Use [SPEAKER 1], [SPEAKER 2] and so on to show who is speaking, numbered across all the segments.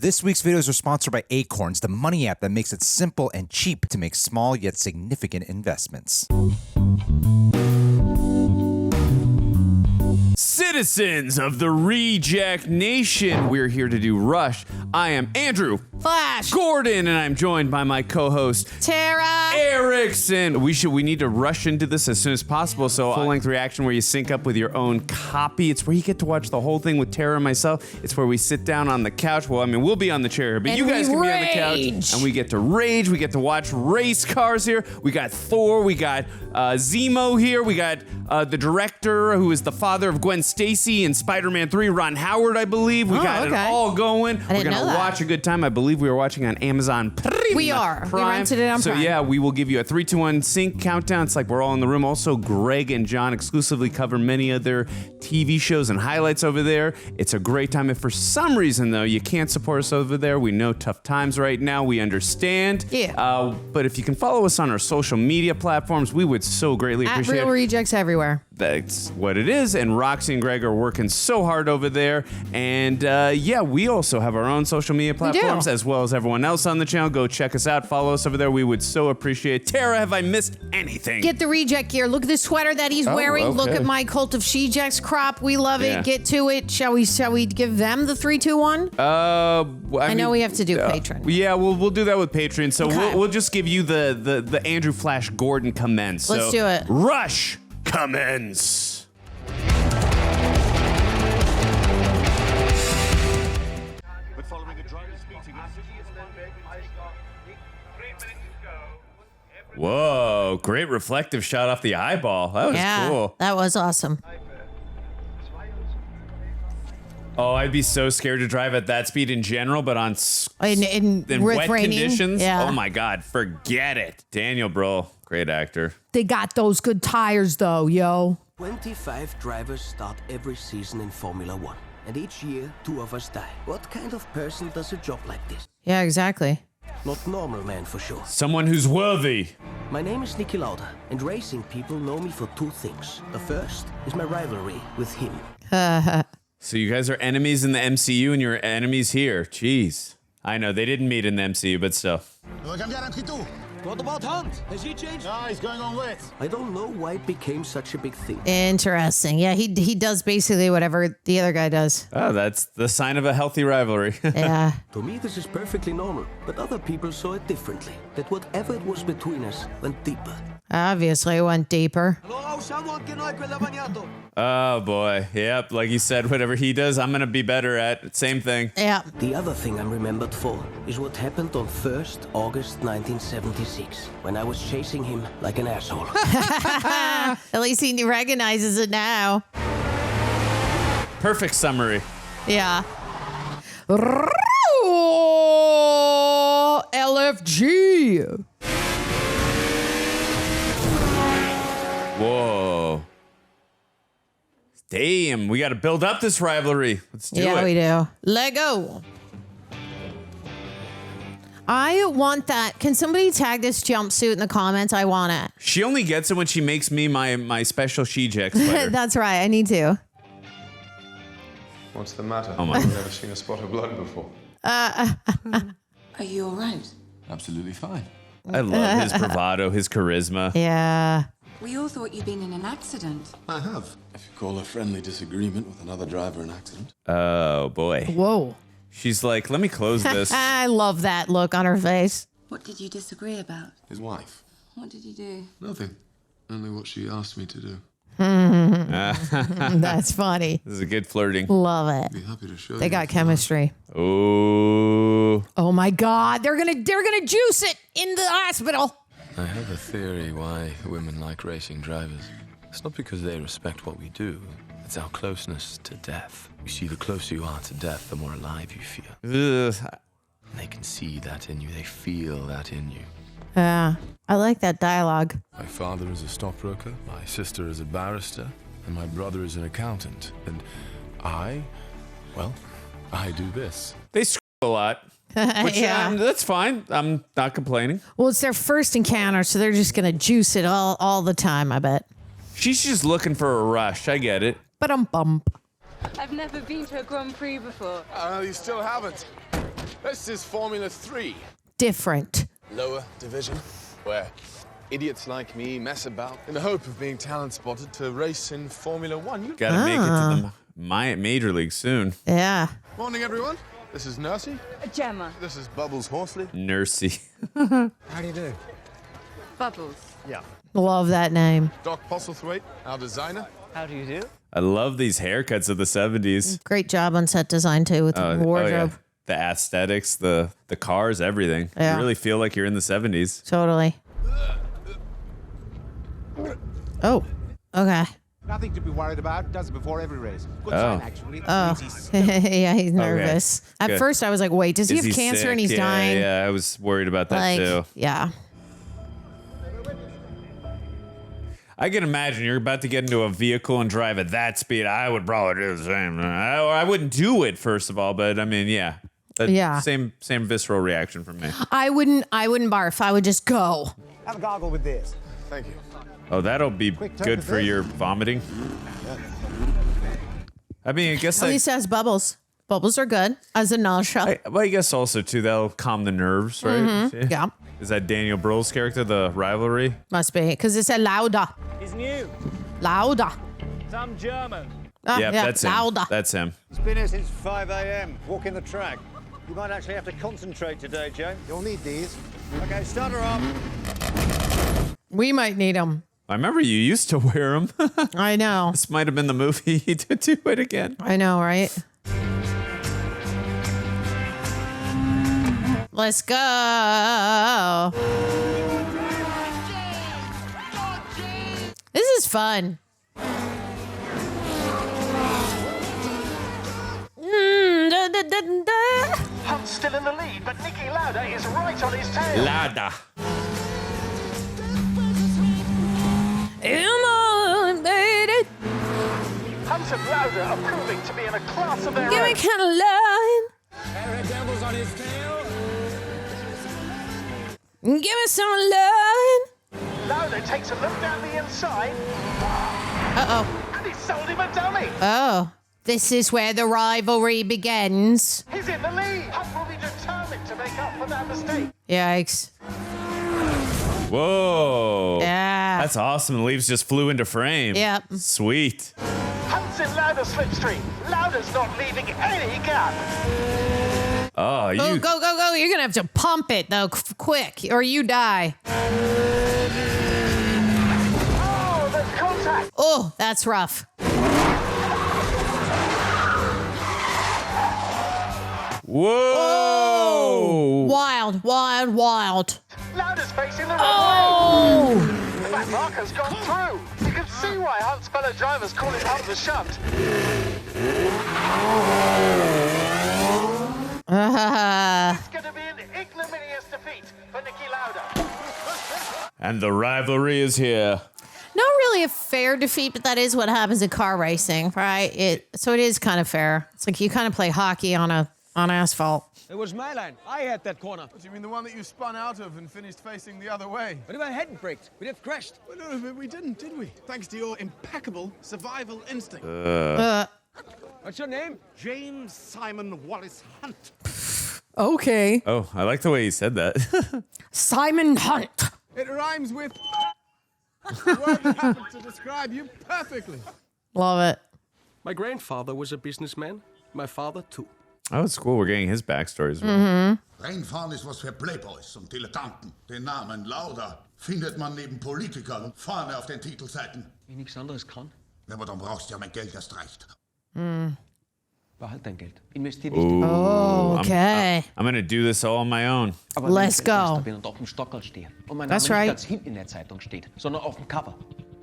[SPEAKER 1] This week's videos are sponsored by ACORNS, the money app that makes it simple and cheap to make small yet significant investments.
[SPEAKER 2] Citizens of the Reject Nation, we're here to do Rush. I am Andrew
[SPEAKER 3] Flash
[SPEAKER 2] Gordon, and I'm joined by my co-host
[SPEAKER 3] Tara
[SPEAKER 2] Erickson. We need to rush into this as soon as possible. So full-length reaction where you sync up with your own copy. It's where you get to watch the whole thing with Tara and myself. It's where we sit down on the couch. Well, I mean, we'll be on the chair, but
[SPEAKER 3] and
[SPEAKER 2] you guys can be on the
[SPEAKER 3] rage.
[SPEAKER 2] couch, and we get to rage. We get to watch race cars here. We got Thor. We got Zemo here. We got the director who is the father of Gwen Stacy in Spider-Man 3, Ron Howard, I believe. We got it all going. We're going to watch a good time. I believe we are watching on Amazon Prime.
[SPEAKER 3] We are. We rented it on Prime.
[SPEAKER 2] So yeah, we will give you a 3, 2, 1 sync countdown. It's like we're all in the room. Also, Greg and John exclusively cover many other TV shows and highlights over there. It's a great time. If for some reason, though, you can't support us over there, we know tough times right now. We understand.
[SPEAKER 3] Yeah.
[SPEAKER 2] But if you can follow us on our social media platforms, we would so greatly appreciate it.
[SPEAKER 3] At Real Rejects everywhere.
[SPEAKER 2] That's what it is. And Roxy and Greg are working so hard over there. And yeah, we also have our own social media platforms as well as everyone else on the channel. Go check us out. Follow us over there. We would so appreciate it. Tara, have I missed anything?
[SPEAKER 3] Get the Reject gear. Look at the sweater that he's wearing.
[SPEAKER 2] Okay.
[SPEAKER 3] Look at my Cult of She-Jacks crop. We love it. Get to it. Shall we give them the 3, 2, 1? I know we have to do Patron.
[SPEAKER 2] Yeah, we'll do that with Patreon. So we'll just give you the Andrew Flash Gordon commence.
[SPEAKER 3] Let's do it.
[SPEAKER 2] Rush commence. Whoa, great reflective shot off the eyeball. That was cool.
[SPEAKER 3] That was awesome.
[SPEAKER 2] Oh, I'd be so scared to drive at that speed in general, but on
[SPEAKER 3] in
[SPEAKER 2] wet
[SPEAKER 3] raining,
[SPEAKER 2] conditions, oh my God, forget it. Daniel Brühl, great actor.
[SPEAKER 3] They got those good tires though, yo.
[SPEAKER 4] 25 drivers start every season in Formula One, and each year 2 of us die. What kind of person does a job like this?
[SPEAKER 3] Yeah, exactly.
[SPEAKER 4] Not normal man for sure.
[SPEAKER 2] Someone who's worthy.
[SPEAKER 4] My name is Niki Lauda, and racing people know me for 2 things. The first is my rivalry with him.
[SPEAKER 2] So you guys are enemies in the MCU and you're enemies here. Jeez. I know, they didn't meet in the MCU, but still.
[SPEAKER 4] What about Hunt? Has he changed?
[SPEAKER 5] No, he's going on wet.
[SPEAKER 4] I don't know why it became such a big thing.
[SPEAKER 3] Interesting. Yeah, he does basically whatever the other guy does.
[SPEAKER 2] Oh, that's the sign of a healthy rivalry.
[SPEAKER 3] Yeah.
[SPEAKER 4] To me, this is perfectly normal, but other people saw it differently. That whatever it was between us went deeper.
[SPEAKER 3] Obviously, it went deeper.
[SPEAKER 2] Oh boy. Yep. Like you said, whatever he does, I'm going to be better at. Same thing.
[SPEAKER 3] Yeah.
[SPEAKER 4] The other thing I'm remembered for is what happened on 1st August 1976, when I was chasing him like an asshole.
[SPEAKER 3] At least he recognizes it now.
[SPEAKER 2] Perfect summary.
[SPEAKER 3] Yeah. LFG.
[SPEAKER 2] Whoa. Damn, we got to build up this rivalry. Let's do it.
[SPEAKER 3] Yeah, we do. Lego. I want that. Can somebody tag this jumpsuit in the comments? I want it.
[SPEAKER 2] She only gets it when she makes me my special She-Jack sweater.
[SPEAKER 3] That's right. I need to.
[SPEAKER 6] What's the matter?
[SPEAKER 2] Oh my.
[SPEAKER 6] I've never seen a spot of blood before.
[SPEAKER 7] Are you all right?
[SPEAKER 6] Absolutely fine.
[SPEAKER 2] I love his bravado, his charisma.
[SPEAKER 3] Yeah.
[SPEAKER 7] We all thought you'd been in an accident.
[SPEAKER 6] I have. If you call a friendly disagreement with another driver an accident.
[SPEAKER 2] Oh, boy.
[SPEAKER 3] Whoa.
[SPEAKER 2] She's like, let me close this.
[SPEAKER 3] I love that look on her face.
[SPEAKER 7] What did you disagree about?
[SPEAKER 6] His wife.
[SPEAKER 7] What did you do?
[SPEAKER 6] Nothing. Only what she asked me to do.
[SPEAKER 3] That's funny.
[SPEAKER 2] This is a good flirting.
[SPEAKER 3] Love
[SPEAKER 6] I'd be
[SPEAKER 3] it.
[SPEAKER 6] happy to show you.
[SPEAKER 3] They got chemistry.
[SPEAKER 2] Oh.
[SPEAKER 3] Oh my God. They're gonna juice it in the hospital.
[SPEAKER 8] I have a theory why women like racing drivers. It's not because they respect what we do. It's our closeness to death. You see, the closer you are to death, the more alive you feel.
[SPEAKER 2] Ugh.
[SPEAKER 8] They can see that in you. They feel that in you.
[SPEAKER 3] Yeah. I like that dialogue.
[SPEAKER 8] My father is a stockbroker, my sister is a barrister, and my brother is an accountant. And I do this.
[SPEAKER 2] They screw a lot. Which,
[SPEAKER 3] Yeah.
[SPEAKER 2] That's fine. I'm not complaining.
[SPEAKER 3] Well, it's their first encounter, so they're just gonna juice it all the time, I bet.
[SPEAKER 2] She's just looking for a rush. I get it.
[SPEAKER 3] Bump.
[SPEAKER 9] I've never been to a Grand Prix before.
[SPEAKER 5] You still haven't.
[SPEAKER 6] This is Formula 3.
[SPEAKER 3] Different.
[SPEAKER 6] Lower division, where idiots like me mess about in the hope of being talent spotted to race in Formula 1. You
[SPEAKER 2] Gotta make it to the major league soon.
[SPEAKER 3] Yeah.
[SPEAKER 6] Morning, everyone. This is Nursey.
[SPEAKER 5] Gemma.
[SPEAKER 6] This is Bubbles Horsley.
[SPEAKER 2] Nursey.
[SPEAKER 6] How do you do?
[SPEAKER 5] Bubbles.
[SPEAKER 6] Yeah.
[SPEAKER 3] Love that name.
[SPEAKER 6] Doc Postlethwaite, our designer.
[SPEAKER 5] How do you do?
[SPEAKER 2] I love these haircuts of the 70s.
[SPEAKER 3] Great job on set design too with the wardrobe.
[SPEAKER 2] yeah. The aesthetics, the cars, everything.
[SPEAKER 3] Yeah.
[SPEAKER 2] You really feel like you're in the 70s.
[SPEAKER 3] Totally. Oh, okay.
[SPEAKER 9] Nothing to be worried about. Does it before every race. Good sign, actually.
[SPEAKER 3] Oh, yeah, he's nervous. At
[SPEAKER 2] Good.
[SPEAKER 3] first, I was like, wait, does he
[SPEAKER 2] Is
[SPEAKER 3] have cancer
[SPEAKER 2] sick?
[SPEAKER 3] and he's
[SPEAKER 2] Yeah,
[SPEAKER 3] dying?
[SPEAKER 2] Yeah, I was worried about that
[SPEAKER 3] Like,
[SPEAKER 2] too.
[SPEAKER 3] yeah.
[SPEAKER 2] I can imagine you're about to get into a vehicle and drive at that speed. I would probably do the same. I wouldn't do it, first of all, but I mean, yeah.
[SPEAKER 3] Yeah.
[SPEAKER 2] Same visceral reaction from me.
[SPEAKER 3] I wouldn't barf. I would just go.
[SPEAKER 9] Have a gargle with this.
[SPEAKER 6] Thank you.
[SPEAKER 2] Oh, that'll be good for your vomiting. I mean, I guess
[SPEAKER 3] At least it has bubbles. Bubbles are good as a nausea.
[SPEAKER 2] I guess also too that'll calm the nerves, right?
[SPEAKER 3] Mm-hmm. Yeah.
[SPEAKER 2] Is that Daniel Brühl's character, the rivalry?
[SPEAKER 3] Must be because it's a Lauda.
[SPEAKER 9] He's new.
[SPEAKER 3] Lauda.
[SPEAKER 9] Some German.
[SPEAKER 2] Yeah, that's him.
[SPEAKER 3] Lauda.
[SPEAKER 2] That's him.
[SPEAKER 10] It's been here since 5 a.m. walking the track. You might actually have to concentrate today, Joe.
[SPEAKER 9] You'll need these.
[SPEAKER 10] Okay, start her up.
[SPEAKER 3] We might need them.
[SPEAKER 2] I remember you used to wear them.
[SPEAKER 3] I know.
[SPEAKER 2] This might have been the movie to do it again.
[SPEAKER 3] I know, right? Let's go. This is fun.
[SPEAKER 10] Hunt's still in the lead, but Niki Lauda is right on his tail.
[SPEAKER 2] Lauda.
[SPEAKER 10] Hunt and Lauda are proving to be in a class of their
[SPEAKER 3] Give
[SPEAKER 10] own.
[SPEAKER 3] me kind of line.
[SPEAKER 9] Eric Devil's on his tail.
[SPEAKER 3] Give me some line.
[SPEAKER 10] Lauda takes a look down the inside,
[SPEAKER 3] Uh-oh.
[SPEAKER 10] and he's sold him a dummy.
[SPEAKER 3] Oh. This is where the rivalry begins.
[SPEAKER 10] He's in the lead. Hunt will be determined to make up for that mistake.
[SPEAKER 3] Yikes.
[SPEAKER 2] Whoa.
[SPEAKER 3] Yeah.
[SPEAKER 2] That's awesome. The leaves just flew into frame.
[SPEAKER 3] Yep.
[SPEAKER 2] Sweet.
[SPEAKER 10] Hunt's in Lauda's slipstream. Lauda's not leaving any gap.
[SPEAKER 2] Oh, you.
[SPEAKER 3] Oh, go. You're going to have to pump it, though, quick, or you die.
[SPEAKER 10] Oh, there's contact.
[SPEAKER 3] Oh, that's rough.
[SPEAKER 2] Whoa.
[SPEAKER 3] Wild.
[SPEAKER 10] Lauda's facing the right
[SPEAKER 3] Oh!
[SPEAKER 10] way. The back marker's gone through. You can see why Hunt's fellow drivers call it Hunt the Shunt. It's going to be an ignominious defeat for Niki Lauda.
[SPEAKER 2] And the rivalry is here.
[SPEAKER 3] Not really a fair defeat, but that is what happens in car racing, right? So it is kind of fair. It's like you kind of play hockey on asphalt.
[SPEAKER 9] It was my line. I had that corner.
[SPEAKER 6] What do you mean the one that you spun out of and finished facing the other way?
[SPEAKER 9] But if I hadn't braked, we'd have crashed.
[SPEAKER 6] Well, no, but we didn't, did we? Thanks to your impeccable survival instinct.
[SPEAKER 9] What's your name?
[SPEAKER 6] James Simon Wallace Hunt.
[SPEAKER 3] Okay.
[SPEAKER 2] Oh, I like the way he said that.
[SPEAKER 3] Simon Hunt.
[SPEAKER 6] It rhymes with the word that happens to describe you perfectly.
[SPEAKER 3] Love it.
[SPEAKER 11] My grandfather was a businessman. My father, too.
[SPEAKER 2] Oh, it's cool. We're getting his backstory as well.
[SPEAKER 12] Rennfahren ist was für Playboys und Dilettanten. Den Namen Lauda findet man neben Politikern vorne auf den Titelseiten.
[SPEAKER 11] Wie nichts anderes kann.
[SPEAKER 12] Ja, aber dann brauchst du ja mein Geld erst recht.
[SPEAKER 11] Behalt dein Geld. Investier nicht.
[SPEAKER 3] Oh, okay.
[SPEAKER 2] I'm going to do this all on my own.
[SPEAKER 11] Aber
[SPEAKER 3] Let's
[SPEAKER 11] wenn ich
[SPEAKER 3] go.
[SPEAKER 11] Weltmeister bin und auf dem Stockerl stehe und mein
[SPEAKER 3] That's
[SPEAKER 11] Name
[SPEAKER 3] right.
[SPEAKER 11] nicht ganz hinten in der Zeitung steht, sondern auf dem Cover.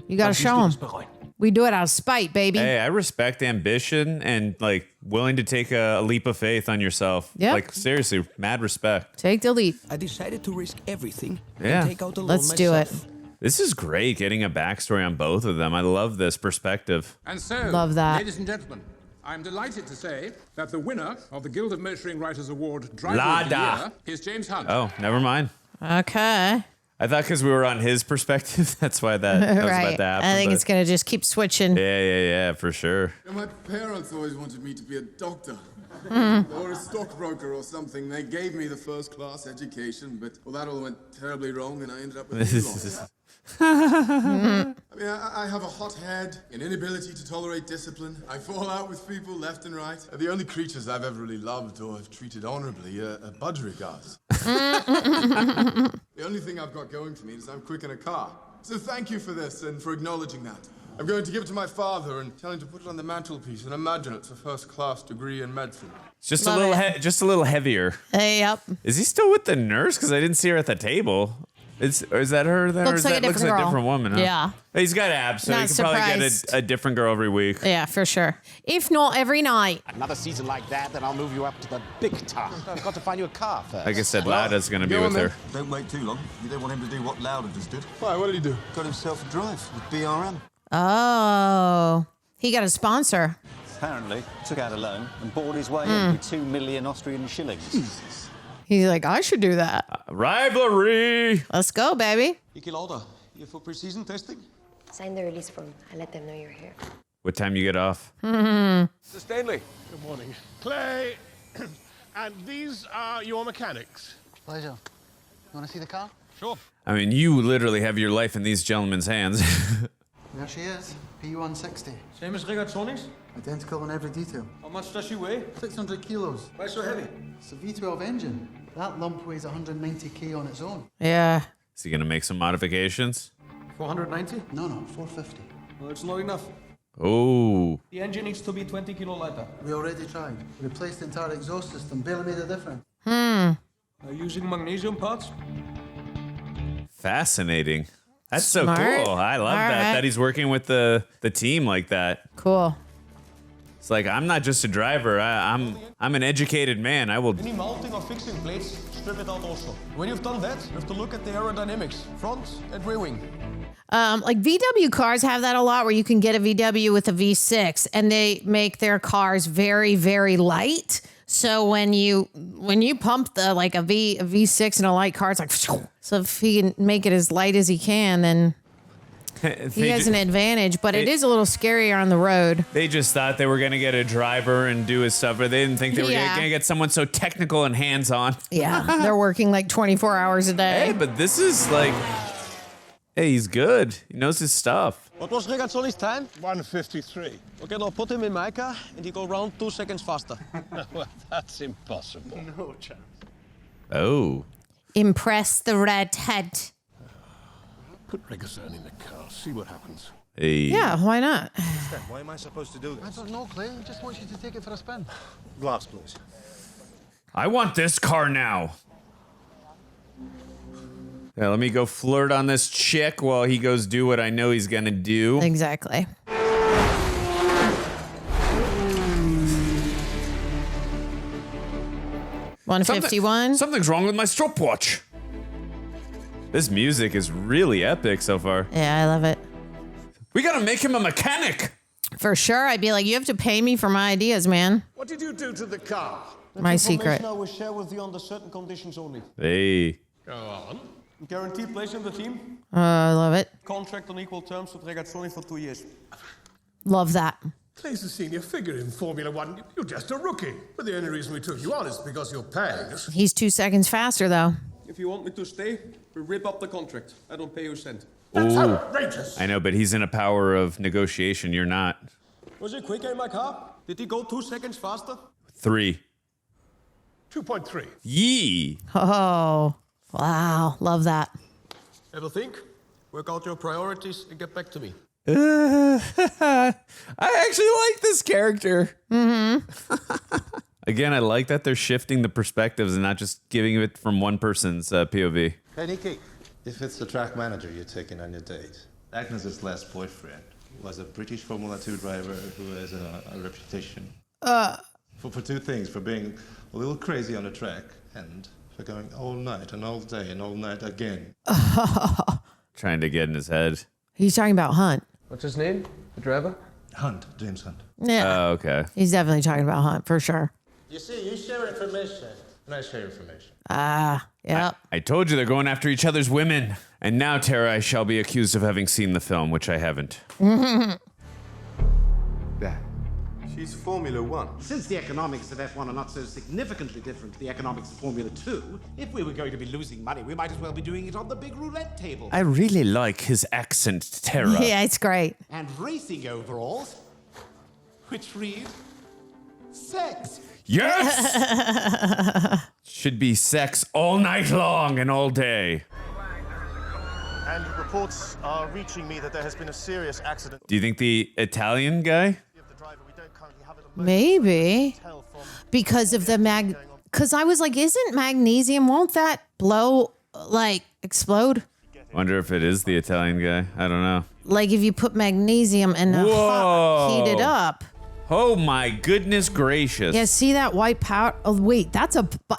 [SPEAKER 3] You gotta
[SPEAKER 11] dann wirst
[SPEAKER 3] show
[SPEAKER 11] du
[SPEAKER 3] him.
[SPEAKER 11] das bereuen.
[SPEAKER 3] We do it out of spite, baby.
[SPEAKER 2] Hey, I respect ambition and like willing to take a leap of faith on yourself.
[SPEAKER 3] Yep.
[SPEAKER 2] Like seriously, mad respect.
[SPEAKER 3] Take the leap.
[SPEAKER 4] I decided to risk everything
[SPEAKER 2] Yeah.
[SPEAKER 4] and take out the loan
[SPEAKER 3] Let's do it.
[SPEAKER 4] myself.
[SPEAKER 2] This is great getting a backstory on both of them. I love this perspective.
[SPEAKER 13] And so,
[SPEAKER 3] Love that.
[SPEAKER 13] ladies and gentlemen, I'm delighted to say that the winner of the Guild of Motoring Writers Award Driver of the
[SPEAKER 2] Lauda.
[SPEAKER 13] Year is James Hunt.
[SPEAKER 2] Oh, never mind.
[SPEAKER 3] Okay.
[SPEAKER 2] I thought because we were on his perspective, that's why that was about
[SPEAKER 3] Right.
[SPEAKER 2] to happen.
[SPEAKER 3] I think
[SPEAKER 2] but-
[SPEAKER 3] it's going to just keep switching.
[SPEAKER 2] Yeah, for sure.
[SPEAKER 6] My parents always wanted me to be a doctor. Or a stockbroker or something. They gave me the first-class education, but well, that all went terribly wrong, and I ended up with a I mean, I have a hot head, an inability to tolerate discipline. I fall out with people left and right. The only creatures I've ever really loved or have treated honorably are budgerigars. The only thing I've got going for me is I'm quick in a car. So thank you for this and for acknowledging that. I'm going to give it to my father and tell him to put it on the mantelpiece and imagine it's a first-class degree in medicine.
[SPEAKER 2] Just a little heavier.
[SPEAKER 3] Hey, yep.
[SPEAKER 2] Is he still with the nurse? Because I didn't see her at the table. Is that her then?
[SPEAKER 3] Looks
[SPEAKER 2] or
[SPEAKER 3] like a different girl.
[SPEAKER 2] Looks like a different woman. Huh?
[SPEAKER 3] Yeah.
[SPEAKER 2] He's got abs, so
[SPEAKER 3] Not
[SPEAKER 2] he could probably get
[SPEAKER 3] surprised.
[SPEAKER 2] a different girl every week.
[SPEAKER 3] Yeah, for sure. If not every night.
[SPEAKER 14] Another season like that, then I'll move you up to the big top. I've got to find you a car first.
[SPEAKER 2] Like I said, Lauda's going to be with her.
[SPEAKER 15] Don't wait too long. You don't want him to do what Lauda just did.
[SPEAKER 6] Why? What did he do?
[SPEAKER 15] Got himself a drive with BRM.
[SPEAKER 3] Oh. He got a sponsor.
[SPEAKER 10] Apparently, took out a loan and bought his way in with 2 million Austrian shillings.
[SPEAKER 3] He's like, I should do that.
[SPEAKER 2] Rivalry.
[SPEAKER 3] Let's go, baby.
[SPEAKER 11] Niki Lauda, here for pre-season testing?
[SPEAKER 16] Sign the release form. I let them know you're here.
[SPEAKER 2] What time you get off?
[SPEAKER 11] Mr. Stanley.
[SPEAKER 17] Good morning. Clay, and these are your mechanics.
[SPEAKER 18] Pleasure. You want to see the car?
[SPEAKER 17] Sure.
[SPEAKER 2] I mean, you literally have your life in these gentlemen's hands.
[SPEAKER 18] There she is. P160.
[SPEAKER 11] Same as Regazzoni's?
[SPEAKER 18] Identical in every detail.
[SPEAKER 11] How much does she weigh?
[SPEAKER 18] 600 kilos.
[SPEAKER 11] Why so heavy?
[SPEAKER 18] It's a V12 engine. That lump weighs 190k on its own.
[SPEAKER 3] Yeah.
[SPEAKER 2] Is he going to make some modifications?
[SPEAKER 11] 490?
[SPEAKER 18] No, 450.
[SPEAKER 11] Well, it's not enough.
[SPEAKER 2] Oh.
[SPEAKER 11] The engine needs to be 20 kilo lighter.
[SPEAKER 18] We already tried. Replaced the entire exhaust system. Barely made a difference.
[SPEAKER 11] Are you using magnesium parts?
[SPEAKER 2] Fascinating. That's
[SPEAKER 3] Smart.
[SPEAKER 2] so cool. I love
[SPEAKER 3] All
[SPEAKER 2] that.
[SPEAKER 3] right.
[SPEAKER 2] That he's working with the team like that.
[SPEAKER 3] Cool.
[SPEAKER 2] It's like, I'm not just a driver. I'm an educated man. I will.
[SPEAKER 11] Any mounting or fixing plates, strip it out also. When you've done that, you have to look at the aerodynamics, front and rear wing.
[SPEAKER 3] Like VW cars have that a lot, where you can get a VW with a V6, and they make their cars very, very light. So when you pump the like a V6 in a light car, it's like, so if he can make it as light as he can, then he has an advantage. But it is a little scarier on the road.
[SPEAKER 2] They just thought they were going to get a driver and do his stuff, but they didn't think they were going to get someone so technical and hands-on.
[SPEAKER 3] Yeah, they're working like 24 hours a day.
[SPEAKER 2] Hey, but this is like, hey, he's good. He knows his stuff.
[SPEAKER 11] What was Regazzoni's time?
[SPEAKER 17] 153.
[SPEAKER 11] Okay, now put him in my car and he go round 2 seconds faster.
[SPEAKER 17] Well, that's impossible. No chance.
[SPEAKER 2] Oh.
[SPEAKER 3] Impress the redhead.
[SPEAKER 17] Put Regazzoni in the car. See what happens.
[SPEAKER 2] Hey.
[SPEAKER 3] Yeah, why not?
[SPEAKER 15] Why am I supposed to do
[SPEAKER 18] I
[SPEAKER 15] this?
[SPEAKER 18] don't know, Clay. He just wants you to take it for a spin.
[SPEAKER 15] Glass, please.
[SPEAKER 2] I want this car now. Yeah, let me go flirt on this chick while he goes do what I know he's gonna do.
[SPEAKER 3] Exactly. 151.
[SPEAKER 2] Something's wrong with my stopwatch. This music is really epic so far.
[SPEAKER 3] Yeah, I love it.
[SPEAKER 2] We gotta make him a mechanic.
[SPEAKER 3] For sure. I'd be like, you have to pay me for my ideas, man.
[SPEAKER 17] What did you do to the car?
[SPEAKER 3] My secret.
[SPEAKER 11] I will share with you under certain conditions only.
[SPEAKER 2] Hey.
[SPEAKER 17] Go on.
[SPEAKER 11] Guaranteed place in the team.
[SPEAKER 3] I love it.
[SPEAKER 11] Contract on equal terms with Regazzoni for 2 years.
[SPEAKER 3] Love that.
[SPEAKER 17] Clay's a senior figure in Formula One. You're just a rookie. But the only reason we took you on is because you're paying us.
[SPEAKER 3] He's 2 seconds faster, though.
[SPEAKER 11] If you want me to stay, we rip up the contract. I don't pay you a cent.
[SPEAKER 17] That's
[SPEAKER 2] Ooh.
[SPEAKER 17] outrageous.
[SPEAKER 2] I know, but he's in a power of negotiation. You're not.
[SPEAKER 11] Was it quicker in my car? Did he go 2 seconds faster?
[SPEAKER 2] 3.
[SPEAKER 17] 2.3.
[SPEAKER 2] Yee.
[SPEAKER 3] Oh, wow. Love that.
[SPEAKER 11] Have a think, work out your priorities, and get back to me.
[SPEAKER 2] I actually like this character.
[SPEAKER 3] Mm-hmm.
[SPEAKER 2] Again, I like that they're shifting the perspectives and not just giving it from one person's POV.
[SPEAKER 19] Hey, Niki, if it's the track manager you're taking on your date, Agnes's last boyfriend was a British Formula 2 driver who has a reputation for 2 things, for being a little crazy on the track and for going all night and all day and all night again.
[SPEAKER 2] Trying to get in his head.
[SPEAKER 3] He's talking about Hunt.
[SPEAKER 11] What's his name? The driver?
[SPEAKER 19] Hunt, James Hunt.
[SPEAKER 3] Yeah.
[SPEAKER 2] Oh, okay.
[SPEAKER 3] He's definitely talking about Hunt, for sure.
[SPEAKER 19] You see, you share information, and I share information.
[SPEAKER 3] Yep.
[SPEAKER 2] I told you they're going after each other's women. And now, Tara, I shall be accused of having seen the film, which I haven't.
[SPEAKER 20] Dad,
[SPEAKER 15] She's Formula One.
[SPEAKER 14] Since the economics of F1 are not so significantly different to the economics of Formula 2, if we were going to be losing money, we might as well be doing it on the big roulette table.
[SPEAKER 2] I really like his accent, Tara.
[SPEAKER 3] Yeah, it's great.
[SPEAKER 14] And racing overalls, which read, sex.
[SPEAKER 2] Yes! Should be sex all night long and all day.
[SPEAKER 15] And reports are reaching me that there has been a serious accident.
[SPEAKER 2] Do you think the Italian guy?
[SPEAKER 3] Maybe. Because of the because I was like, isn't magnesium, won't that blow, like, explode?
[SPEAKER 2] Wonder if it is the Italian guy. I don't know.
[SPEAKER 3] Like if you put magnesium and heat it up.
[SPEAKER 2] Oh my goodness gracious.
[SPEAKER 3] Yeah, see that white powder? Oh, wait,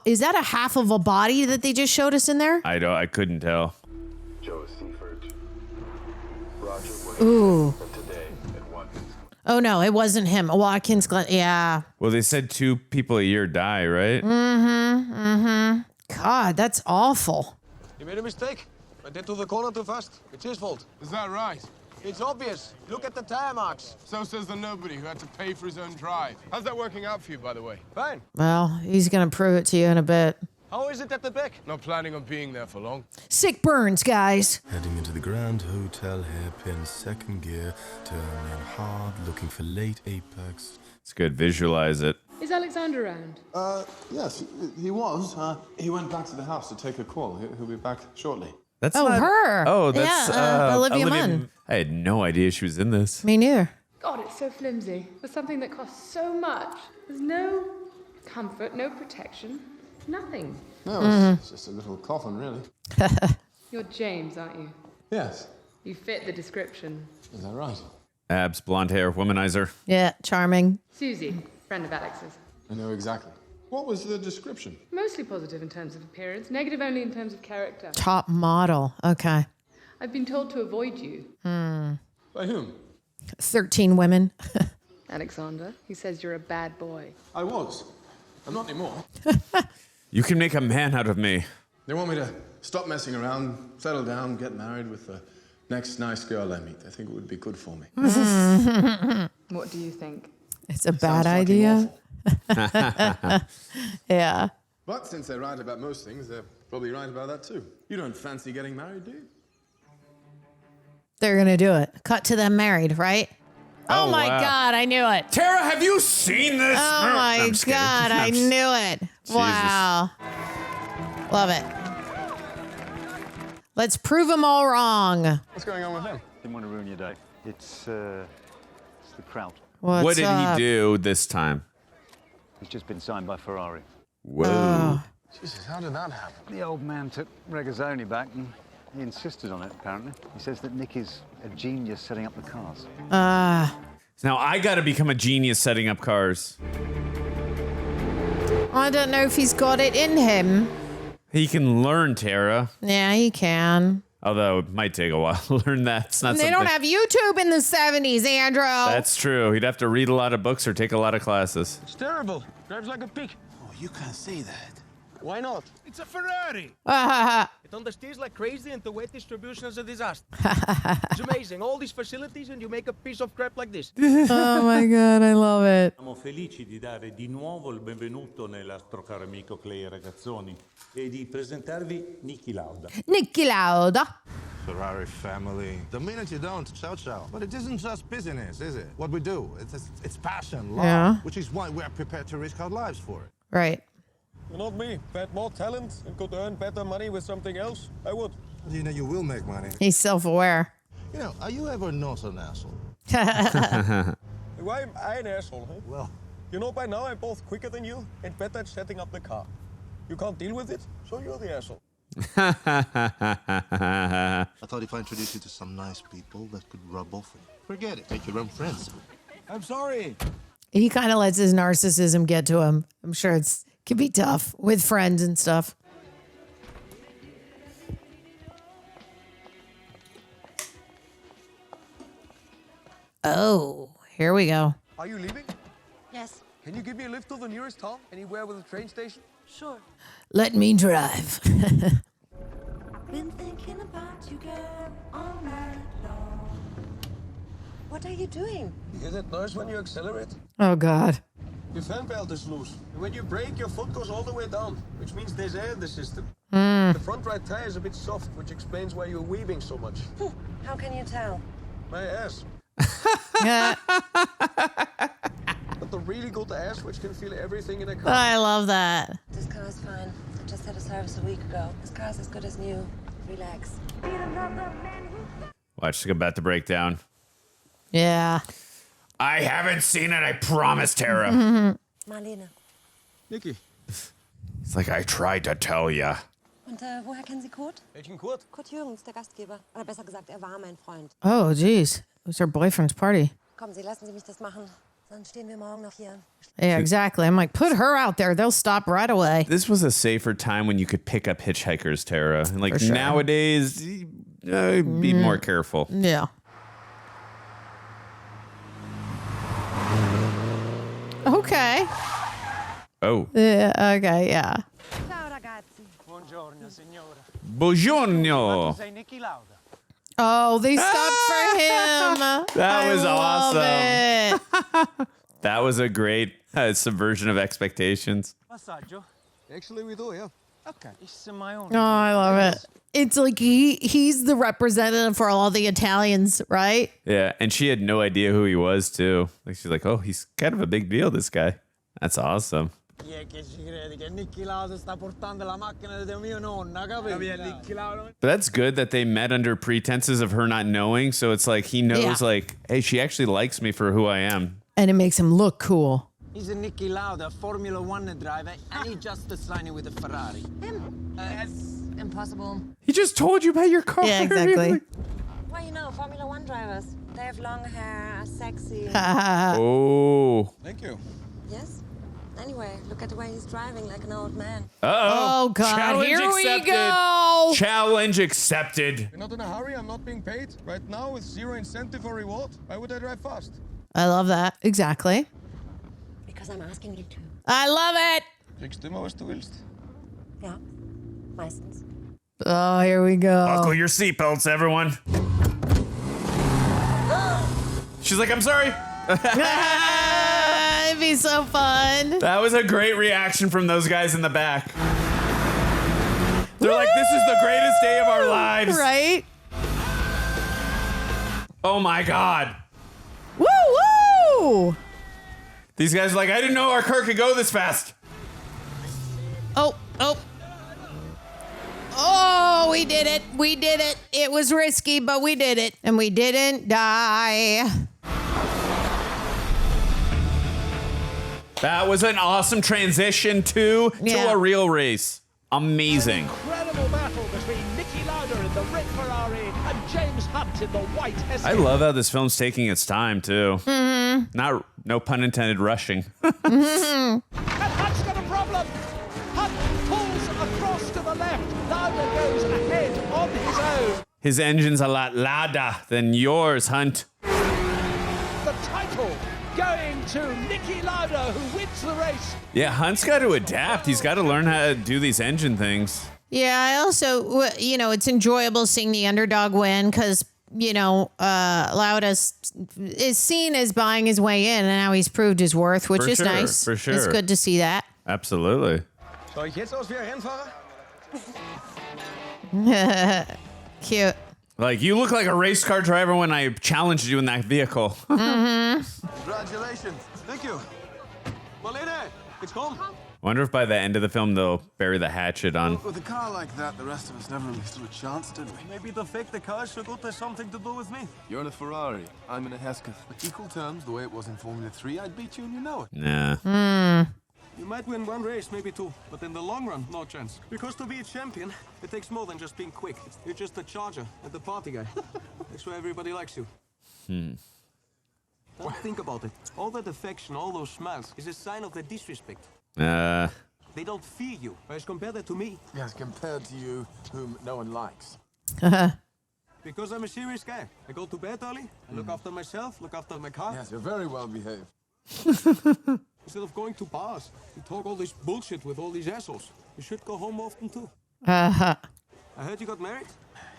[SPEAKER 3] is that a half of a body that they just showed us in there?
[SPEAKER 2] I couldn't tell.
[SPEAKER 3] Ooh. Oh no, it wasn't him. Watkins Glen. Yeah.
[SPEAKER 2] Well, they said 2 people a year die, right?
[SPEAKER 3] God, that's awful.
[SPEAKER 11] You made a mistake. Went into the corner too fast. It's his fault.
[SPEAKER 6] Is that right?
[SPEAKER 11] It's obvious. Look at the tire marks.
[SPEAKER 6] So says the nobody who had to pay for his own drive. How's that working out for you, by the way?
[SPEAKER 11] Fine.
[SPEAKER 3] Well, he's gonna prove it to you in a bit.
[SPEAKER 11] How is it at the back?
[SPEAKER 6] Not planning on being there for long.
[SPEAKER 3] Sick burns, guys.
[SPEAKER 8] Heading into the Grand Hotel, hairpin, second gear, turning hard, looking for late apex.
[SPEAKER 2] It's good. Visualize it.
[SPEAKER 5] Is Alexander around?
[SPEAKER 15] Yes, he was. He went back to the house to take a call. He'll be back shortly.
[SPEAKER 2] That's
[SPEAKER 3] not
[SPEAKER 2] her. Oh, that's
[SPEAKER 3] Olivia Munn.
[SPEAKER 2] I had no idea she was in this.
[SPEAKER 3] Me neither.
[SPEAKER 5] God, it's so flimsy. For something that costs so much. There's no comfort, no protection, nothing.
[SPEAKER 15] No, it's just a little coffin, really.
[SPEAKER 5] You're James, aren't you?
[SPEAKER 15] Yes.
[SPEAKER 5] You fit the description.
[SPEAKER 15] Is that right?
[SPEAKER 2] Abs, blonde hair, womanizer.
[SPEAKER 3] Yeah, charming.
[SPEAKER 5] Suzy, friend of Alex's.
[SPEAKER 15] I know exactly. What was the description?
[SPEAKER 5] Mostly positive in terms of appearance, negative only in terms of character.
[SPEAKER 3] Top model. Okay.
[SPEAKER 5] I've been told to avoid you.
[SPEAKER 15] By whom?
[SPEAKER 3] 13 women.
[SPEAKER 5] Alexander, he says you're a bad boy.
[SPEAKER 15] I was. I'm not anymore.
[SPEAKER 2] You can make a man out of me.
[SPEAKER 15] They want me to stop messing around, settle down, get married with the next nice girl I meet. I think it would be good for me.
[SPEAKER 5] What do you think?
[SPEAKER 3] It's a bad idea. Yeah.
[SPEAKER 15] But since they're right about most things, they're probably right about that too. You don't fancy getting married, do you?
[SPEAKER 3] They're going to do it. Cut to them married, right? Oh my
[SPEAKER 2] wow.
[SPEAKER 3] God, I knew it.
[SPEAKER 2] Tara, have you seen this?
[SPEAKER 3] Oh my God, I knew it. Wow. Love it. Let's prove them all wrong.
[SPEAKER 15] What's going on with him?
[SPEAKER 10] Didn't want to ruin your day. It's the crowd.
[SPEAKER 2] What did
[SPEAKER 3] up?
[SPEAKER 2] he do this time?
[SPEAKER 10] He's just been signed by Ferrari.
[SPEAKER 2] Whoa.
[SPEAKER 15] Jesus, how did that happen?
[SPEAKER 10] The old man took Regazzoni back and he insisted on it, apparently. He says that Niki's a genius setting up the cars.
[SPEAKER 2] Now I got to become a genius setting up cars.
[SPEAKER 3] I don't know if he's got it in him.
[SPEAKER 2] He can learn, Tara.
[SPEAKER 3] Yeah, he can.
[SPEAKER 2] Although it might take a while to learn that. It's not
[SPEAKER 3] They don't have YouTube in the 70s, Andrew.
[SPEAKER 2] That's true. He'd have to read a lot of books or take a lot of classes.
[SPEAKER 11] It's terrible. Drives like a pig.
[SPEAKER 15] Oh, you can't say that.
[SPEAKER 11] Why not?
[SPEAKER 20] It's a Ferrari.
[SPEAKER 3] Ah,
[SPEAKER 20] It understeers like crazy and the weight distribution is a disaster. It's amazing. All these facilities and you make a piece of crap like this.
[SPEAKER 3] oh my God, I love it.
[SPEAKER 21] Siamo felici di dare di nuovo il benvenuto nell'altro caro amico Clay Ragazzoni e di presentarvi Niki Lauda.
[SPEAKER 3] Niki Lauda.
[SPEAKER 15] Ferrari family. The minute you don't, ciao ciao. But it isn't just business, is it? What we do, it's passion, love,
[SPEAKER 3] Yeah.
[SPEAKER 15] which is why we're prepared to risk our lives for it.
[SPEAKER 3] Right.
[SPEAKER 11] Not me. If I had more talent and could earn better money with something else, I would.
[SPEAKER 15] You know, you will make money.
[SPEAKER 3] He's self-aware.
[SPEAKER 15] You know, are you ever not an asshole?
[SPEAKER 11] Why am I an asshole, huh?
[SPEAKER 15] Well,
[SPEAKER 11] you know, by now I'm both quicker than you and better at setting up the car. You can't deal with it, so you're the asshole.
[SPEAKER 15] I thought if I introduced you to some nice people that could rub off on you. Forget it. Make your own friends.
[SPEAKER 20] I'm sorry.
[SPEAKER 3] He kind of lets his narcissism get to him. I'm sure it can be tough with friends and stuff. Oh, here we go.
[SPEAKER 11] Are you leaving?
[SPEAKER 7] Yes.
[SPEAKER 11] Can you give me a lift to the nearest town? Anywhere with a train station?
[SPEAKER 7] Sure.
[SPEAKER 3] Let me drive.
[SPEAKER 7] Been thinking about you, girl, all night long.
[SPEAKER 16] What are you doing?
[SPEAKER 11] You hear that noise when you accelerate?
[SPEAKER 3] Oh, God.
[SPEAKER 11] Your fan belt is loose. And when you brake, your foot goes all the way down, which means there's air in the system. The front right tire is a bit soft, which explains why you're weaving so much.
[SPEAKER 16] How can you tell?
[SPEAKER 11] My ass. But the really good ass, which can feel everything in a car.
[SPEAKER 3] I love that.
[SPEAKER 16] This car's fine. I just had a service a week ago. This car's as good as new. Relax.
[SPEAKER 2] Watch, it's about to break down.
[SPEAKER 3] Yeah.
[SPEAKER 2] I haven't seen it, I promise, Tara.
[SPEAKER 16] Marlene.
[SPEAKER 11] Niki.
[SPEAKER 2] It's like I tried to tell ya.
[SPEAKER 16] Und woher kennen Sie Kurt?
[SPEAKER 11] Welchen Kurt?
[SPEAKER 16] Kurt Jürgens, der Gastgeber. Oder besser gesagt, war mein Freund.
[SPEAKER 3] Oh, geez. It was her boyfriend's party.
[SPEAKER 16] Kommen Sie, lassen Sie mich das machen. Sonst stehen wir morgen noch hier.
[SPEAKER 3] Yeah, exactly. I'm like, put her out there. They'll stop right away.
[SPEAKER 2] This was a safer time when you could pick up hitchhikers, Tara. And like
[SPEAKER 3] sure.
[SPEAKER 2] nowadays, be more careful.
[SPEAKER 3] Yeah. Okay.
[SPEAKER 2] Oh.
[SPEAKER 3] Yeah, okay, yeah.
[SPEAKER 16] Ciao, ragazzi.
[SPEAKER 20] Buongiorno, signora.
[SPEAKER 2] Buongiorno.
[SPEAKER 20] Sei Niki Lauda.
[SPEAKER 3] Oh, they stopped for him.
[SPEAKER 2] That was
[SPEAKER 3] love
[SPEAKER 2] awesome.
[SPEAKER 3] it.
[SPEAKER 2] That was a great subversion of expectations.
[SPEAKER 20] Passaggio?
[SPEAKER 11] Actually, we do, yeah.
[SPEAKER 20] Okay. It's my own.
[SPEAKER 3] Oh, I love it. It's like he's the representative for all the Italians, right?
[SPEAKER 2] Yeah, and she had no idea who he was, too. Like she's like, oh, he's kind of a big deal, this guy. That's awesome.
[SPEAKER 20] Chi è che ci crede che Niki Lauda sta portando la macchina di mio nonna, capito?
[SPEAKER 2] But that's good that they met under pretenses of her not knowing. So it's like he knows,
[SPEAKER 3] Yeah.
[SPEAKER 2] like, hey, she actually likes me for who I am.
[SPEAKER 3] And it makes him look cool.
[SPEAKER 20] He's a Niki Lauda, Formula One driver, and he just signing with a Ferrari.
[SPEAKER 16] Him? That's impossible.
[SPEAKER 2] He just told you about your car.
[SPEAKER 3] Yeah, exactly.
[SPEAKER 16] Well, you know, Formula One drivers. They have long hair, are sexy.
[SPEAKER 2] Oh.
[SPEAKER 11] Thank you.
[SPEAKER 16] Yes? Anyway, look at the way he's driving like an old man.
[SPEAKER 2] Uh-oh.
[SPEAKER 3] Oh, God.
[SPEAKER 2] Challenge
[SPEAKER 3] Here
[SPEAKER 2] accepted.
[SPEAKER 3] we go.
[SPEAKER 2] Challenge accepted.
[SPEAKER 11] You're not in a hurry, I'm not being paid. Right now, with zero incentive or reward, why would I drive fast?
[SPEAKER 3] I love that. Exactly.
[SPEAKER 16] Because I'm asking you to.
[SPEAKER 3] I love it.
[SPEAKER 11] Kriegst du immer, was du willst.
[SPEAKER 16] Ja, meistens.
[SPEAKER 3] Oh, here we go.
[SPEAKER 2] Buckle your seatbelts, everyone. She's like, I'm sorry.
[SPEAKER 3] It'd be so fun.
[SPEAKER 2] That was a great reaction from those guys in the back. They're like, this is the greatest day of our lives.
[SPEAKER 3] Right?
[SPEAKER 2] Oh my God.
[SPEAKER 3] Woo woo!
[SPEAKER 2] These guys are like, I didn't know our car could go this fast.
[SPEAKER 3] Oh, oh. Oh, we did it. We did it. It was risky, but we did it. And we didn't die.
[SPEAKER 2] That was an awesome transition to a real race. Amazing.
[SPEAKER 20] Incredible battle between Niki Lauda in the red Ferrari and James Hunt in the white Hesse.
[SPEAKER 2] I love how this film's taking its time too. Not, no pun intended, rushing.
[SPEAKER 20] And Hunt's got a problem. Hunt pulls across to the left. Lauda goes ahead on his own.
[SPEAKER 2] His engine's a lot louder than yours, Hunt.
[SPEAKER 20] The title going to Niki Lauda, who wins the race.
[SPEAKER 2] Yeah, Hunt's got to adapt. He's got to learn how to do these engine things.
[SPEAKER 3] Yeah, I also, you know, it's enjoyable seeing the underdog win because, you know, Lauda is seen as buying his way in, and now he's proved his worth, which is nice.
[SPEAKER 2] For sure.
[SPEAKER 3] It's good to see that.
[SPEAKER 2] Absolutely.
[SPEAKER 11] Schau ich jetzt aus wie ein Rennfahrer?
[SPEAKER 3] Cute.
[SPEAKER 2] Like, you look like a race car driver when I challenged you in that vehicle.
[SPEAKER 11] Congratulations. Thank you. Marlene, it's home.
[SPEAKER 2] Wonder if by the end of the film they'll bury the hatchet on.
[SPEAKER 6] With a car like that, the rest of us never really stood a chance, did we?
[SPEAKER 11] Maybe the fact the car is so good has something to do with me.
[SPEAKER 6] You're in a Ferrari. I'm in a Hesketh. Equal terms, the way it was in Formula 3, I'd beat you and you know it.
[SPEAKER 2] Nah.
[SPEAKER 11] You might win one race, maybe two, but in the long run, no chance. Because to be a champion, it takes more than just being quick. You're just the charger and the party guy. That's why everybody likes you. Don't think about it. All that affection, all those smiles, is a sign of their disrespect. They don't fear you. Whereas compare that to me.
[SPEAKER 6] Yes, compared to you, whom no one likes.
[SPEAKER 11] Because I'm a serious guy. I go to bed early, I look after myself, look after my car.
[SPEAKER 6] Yes, you're very well behaved.
[SPEAKER 11] Instead of going to bars, you talk all this bullshit with all these assholes. You should go home often too. I heard you got married?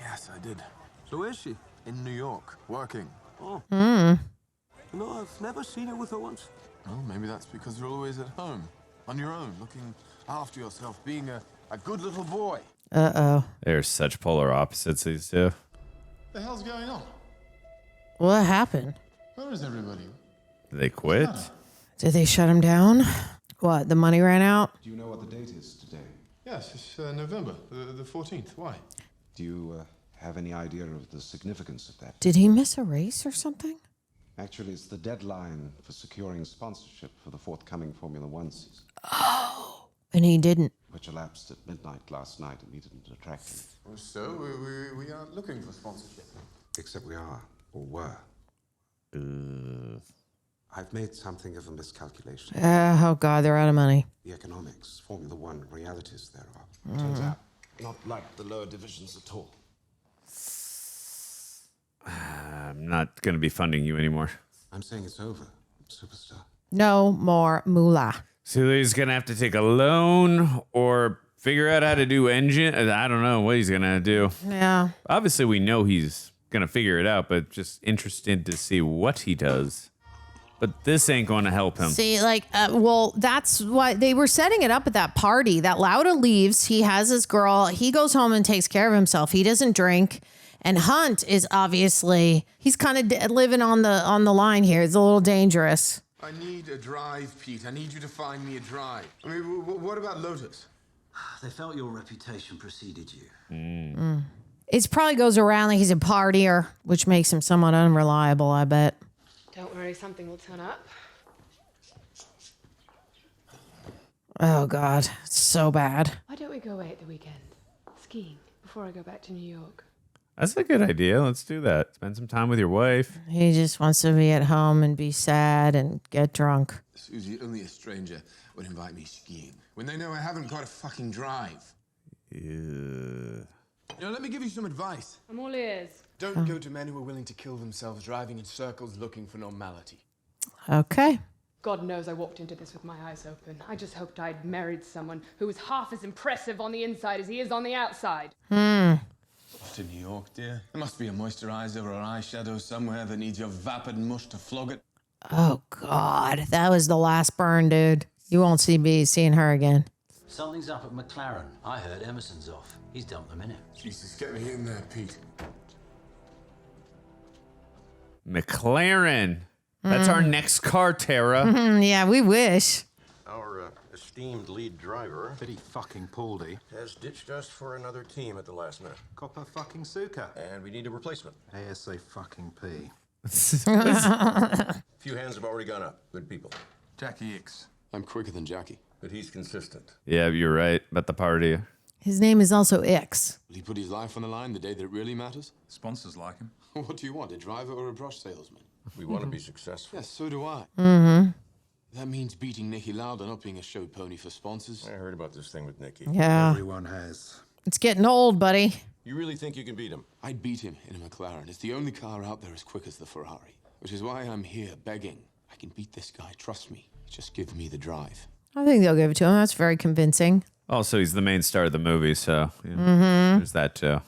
[SPEAKER 6] Yes, I did.
[SPEAKER 11] So where is she?
[SPEAKER 6] In New York, working.
[SPEAKER 11] Oh.
[SPEAKER 3] Mm.
[SPEAKER 11] No, I've never seen her with her once.
[SPEAKER 6] Oh, maybe that's because you're always at home, on your own, looking after yourself, being a good little boy.
[SPEAKER 3] Uh-oh.
[SPEAKER 2] They're such polar opposites, these two.
[SPEAKER 6] The hell's going on?
[SPEAKER 3] What happened?
[SPEAKER 6] Where is everybody?
[SPEAKER 2] Did they quit?
[SPEAKER 3] Did they shut him down? What, the money ran out?
[SPEAKER 1] Do you know what the date is today?
[SPEAKER 6] Yes, it's November, the 14th. Why?
[SPEAKER 1] Do you have any idea of the significance of that?
[SPEAKER 3] Did he miss a race or something?
[SPEAKER 1] Actually, it's the deadline for securing sponsorship for the forthcoming Formula One season.
[SPEAKER 3] Oh, and he didn't.
[SPEAKER 1] Which elapsed at midnight last night and we didn't attract him.
[SPEAKER 6] So, we aren't looking for sponsorship.
[SPEAKER 1] Except we are, or were. I've made something of a miscalculation.
[SPEAKER 3] Oh, God, they're out of money.
[SPEAKER 1] The economics, Formula One realities thereof. Turns out, not like the lower divisions at all.
[SPEAKER 2] I'm not going to be funding you anymore.
[SPEAKER 1] I'm saying it's over, superstar.
[SPEAKER 3] No more moolah.
[SPEAKER 2] So he's going to have to take a loan or figure out how to do engine. I don't know what he's going to do.
[SPEAKER 3] Yeah.
[SPEAKER 2] Obviously, we know he's going to figure it out, but just interested to see what he does. But this ain't going to help him.
[SPEAKER 3] See, well, that's why they were setting it up at that party. That Lauda leaves. He has his girl. He goes home and takes care of himself. He doesn't drink. And Hunt is obviously, he's kind of living on the line here. It's a little dangerous.
[SPEAKER 6] I need a drive, Pete. I need you to find me a drive. I mean, what about Lotus?
[SPEAKER 22] They felt your reputation preceded you.
[SPEAKER 3] It probably goes around like he's a partier, which makes him somewhat unreliable, I bet.
[SPEAKER 5] Don't worry, something will turn up.
[SPEAKER 3] Oh, God. It's so bad.
[SPEAKER 5] Why don't we go away at the weekend? Skiing, before I go back to New York.
[SPEAKER 2] That's a good idea. Let's do that. Spend some time with your wife.
[SPEAKER 3] He just wants to be at home and be sad and get drunk.
[SPEAKER 6] Suzy, only a stranger would invite me skiing when they know I haven't got a fucking drive. You know, let me give you some advice.
[SPEAKER 5] I'm all ears.
[SPEAKER 6] Don't go to men who are willing to kill themselves driving in circles looking for normality.
[SPEAKER 3] Okay.
[SPEAKER 5] God knows I walked into this with my eyes open. I just hoped I'd married someone who was half as impressive on the inside as he is on the outside.
[SPEAKER 6] Off to New York, dear. There must be a moisturizer or eyeshadow somewhere that needs your vapid mush to flog it.
[SPEAKER 3] Oh, God. That was the last burn, dude. You won't be seeing her again.
[SPEAKER 22] Something's up at McLaren. I heard Emerson's off. He's dumped them in it.
[SPEAKER 6] Jesus, get me in there, Pete.
[SPEAKER 2] McLaren. That's our next car, Tara.
[SPEAKER 3] Yeah, we wish.
[SPEAKER 23] Our esteemed lead driver, Pity fucking Pouldy, has ditched us for another team at the last minute.
[SPEAKER 10] Copper fucking Suka.
[SPEAKER 23] And we need a replacement.
[SPEAKER 10] ASA fucking P.
[SPEAKER 23] Few hands have already gone up. Good people.
[SPEAKER 6] Jackie X. I'm quicker than Jackie.
[SPEAKER 23] But he's consistent.
[SPEAKER 2] Yeah, you're right about the party.
[SPEAKER 3] His name is also X.
[SPEAKER 6] Will he put his life on the line the day that it really matters?
[SPEAKER 13] Sponsors like him.
[SPEAKER 6] What do you want, a driver or a brush salesman?
[SPEAKER 23] We want to be successful.
[SPEAKER 6] Yes, so do I.
[SPEAKER 3] Mm-hmm.
[SPEAKER 6] That means beating Niki Lauda, not being a show pony for sponsors.
[SPEAKER 23] I heard about this thing with Niki.
[SPEAKER 3] Yeah.
[SPEAKER 23] Everyone has.
[SPEAKER 3] It's getting old, buddy.
[SPEAKER 23] You really think you can beat him?
[SPEAKER 6] I'd beat him in a McLaren. It's the only car out there as quick as the Ferrari. Which is why I'm here begging. I can beat this guy, trust me. Just give me the drive.
[SPEAKER 3] I think they'll give it to him. That's very convincing.
[SPEAKER 2] Also, he's the main star of the movie, so there's that too.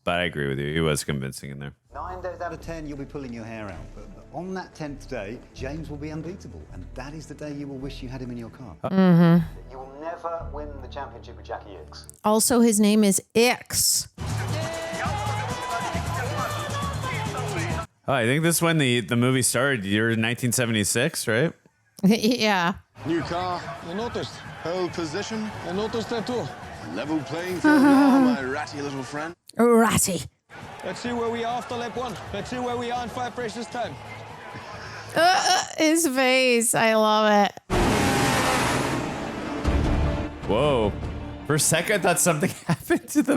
[SPEAKER 2] But I agree with you. He was convincing in there.
[SPEAKER 10] 9 days out of 10, you'll be pulling your hair out. But on that 10th day, James will be unbeatable. And that is the day you will wish you had him in your car.
[SPEAKER 3] Mm-hmm.
[SPEAKER 10] You will never win the championship with Jackie X.
[SPEAKER 3] Also, his name is X.
[SPEAKER 2] Oh, I think this is when the movie started. Year 1976, right?
[SPEAKER 3] Yeah.
[SPEAKER 11] New car, I noticed. Pole position, I noticed that too.
[SPEAKER 6] Level playing field now, my ratty little friend.
[SPEAKER 3] Ratty.
[SPEAKER 11] Let's see where we are after lap 1. Let's see where we are in 5 races time.
[SPEAKER 3] His face. I love it.
[SPEAKER 2] Whoa. For a second, I thought something happened to the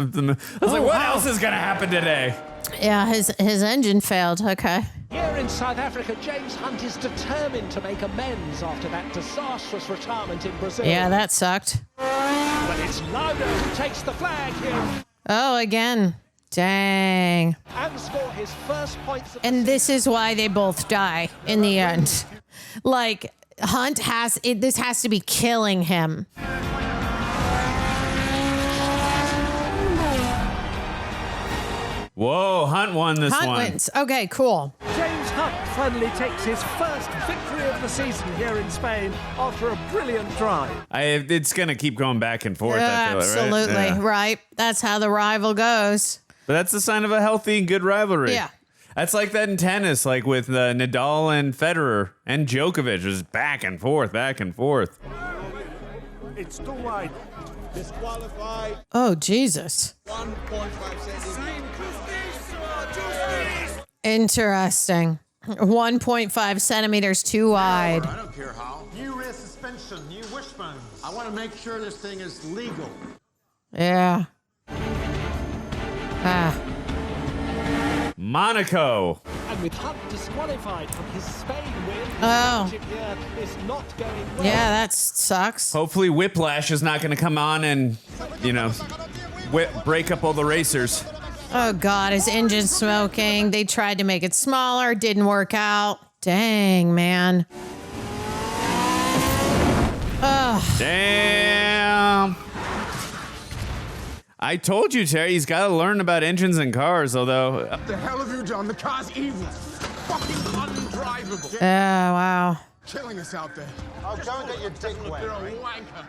[SPEAKER 2] I was like, what else is going to happen today?
[SPEAKER 3] Yeah, his engine failed. Okay.
[SPEAKER 20] Here in South Africa, James Hunt is determined to make amends after that disastrous retirement in Brazil.
[SPEAKER 3] Yeah, that sucked.
[SPEAKER 20] But it's Lauda who takes the flag here.
[SPEAKER 3] Oh, again. Dang.
[SPEAKER 20] And score his first points.
[SPEAKER 3] And this is why they both die in the end. Like, Hunt this has to be killing him.
[SPEAKER 2] Whoa, Hunt won this one.
[SPEAKER 3] Hunt wins. Okay, cool.
[SPEAKER 20] James finally takes his first victory of the season here in Spain after a brilliant drive.
[SPEAKER 2] It's going to keep going back and forth, I feel
[SPEAKER 3] Absolutely,
[SPEAKER 2] like, right? Yeah.
[SPEAKER 3] right. That's how the rival goes.
[SPEAKER 2] But that's a sign of a healthy and good rivalry.
[SPEAKER 3] Yeah.
[SPEAKER 2] That's like that in tennis, like with Nadal and Federer and Djokovic, just back and forth, back and forth.
[SPEAKER 20] It's too wide.
[SPEAKER 4] Disqualified.
[SPEAKER 3] Oh, Jesus.
[SPEAKER 4] 1.5 centimeters.
[SPEAKER 3] Interesting. 1.5 centimeters too wide.
[SPEAKER 14] I don't care how. New rear suspension, new wishbones. I want to make sure this thing is legal.
[SPEAKER 3] Yeah.
[SPEAKER 2] Monaco.
[SPEAKER 20] And with Hunt disqualified from his Spain win,
[SPEAKER 3] Oh.
[SPEAKER 20] the championship here is not going well.
[SPEAKER 3] Yeah, that sucks.
[SPEAKER 2] Hopefully Whiplash is not going to come on and, break up all the racers.
[SPEAKER 3] Oh, God, his engine's smoking. They tried to make it smaller. Didn't work out. Dang, man. Ugh.
[SPEAKER 2] Damn. I told you, Terry, he's got to learn about engines and cars, although...
[SPEAKER 6] The hell have you done? The car's evil. Fucking undrivable.
[SPEAKER 3] Oh, wow.
[SPEAKER 6] Killing us out there.
[SPEAKER 14] I'll go and get your dick wet.
[SPEAKER 6] You're a wanker.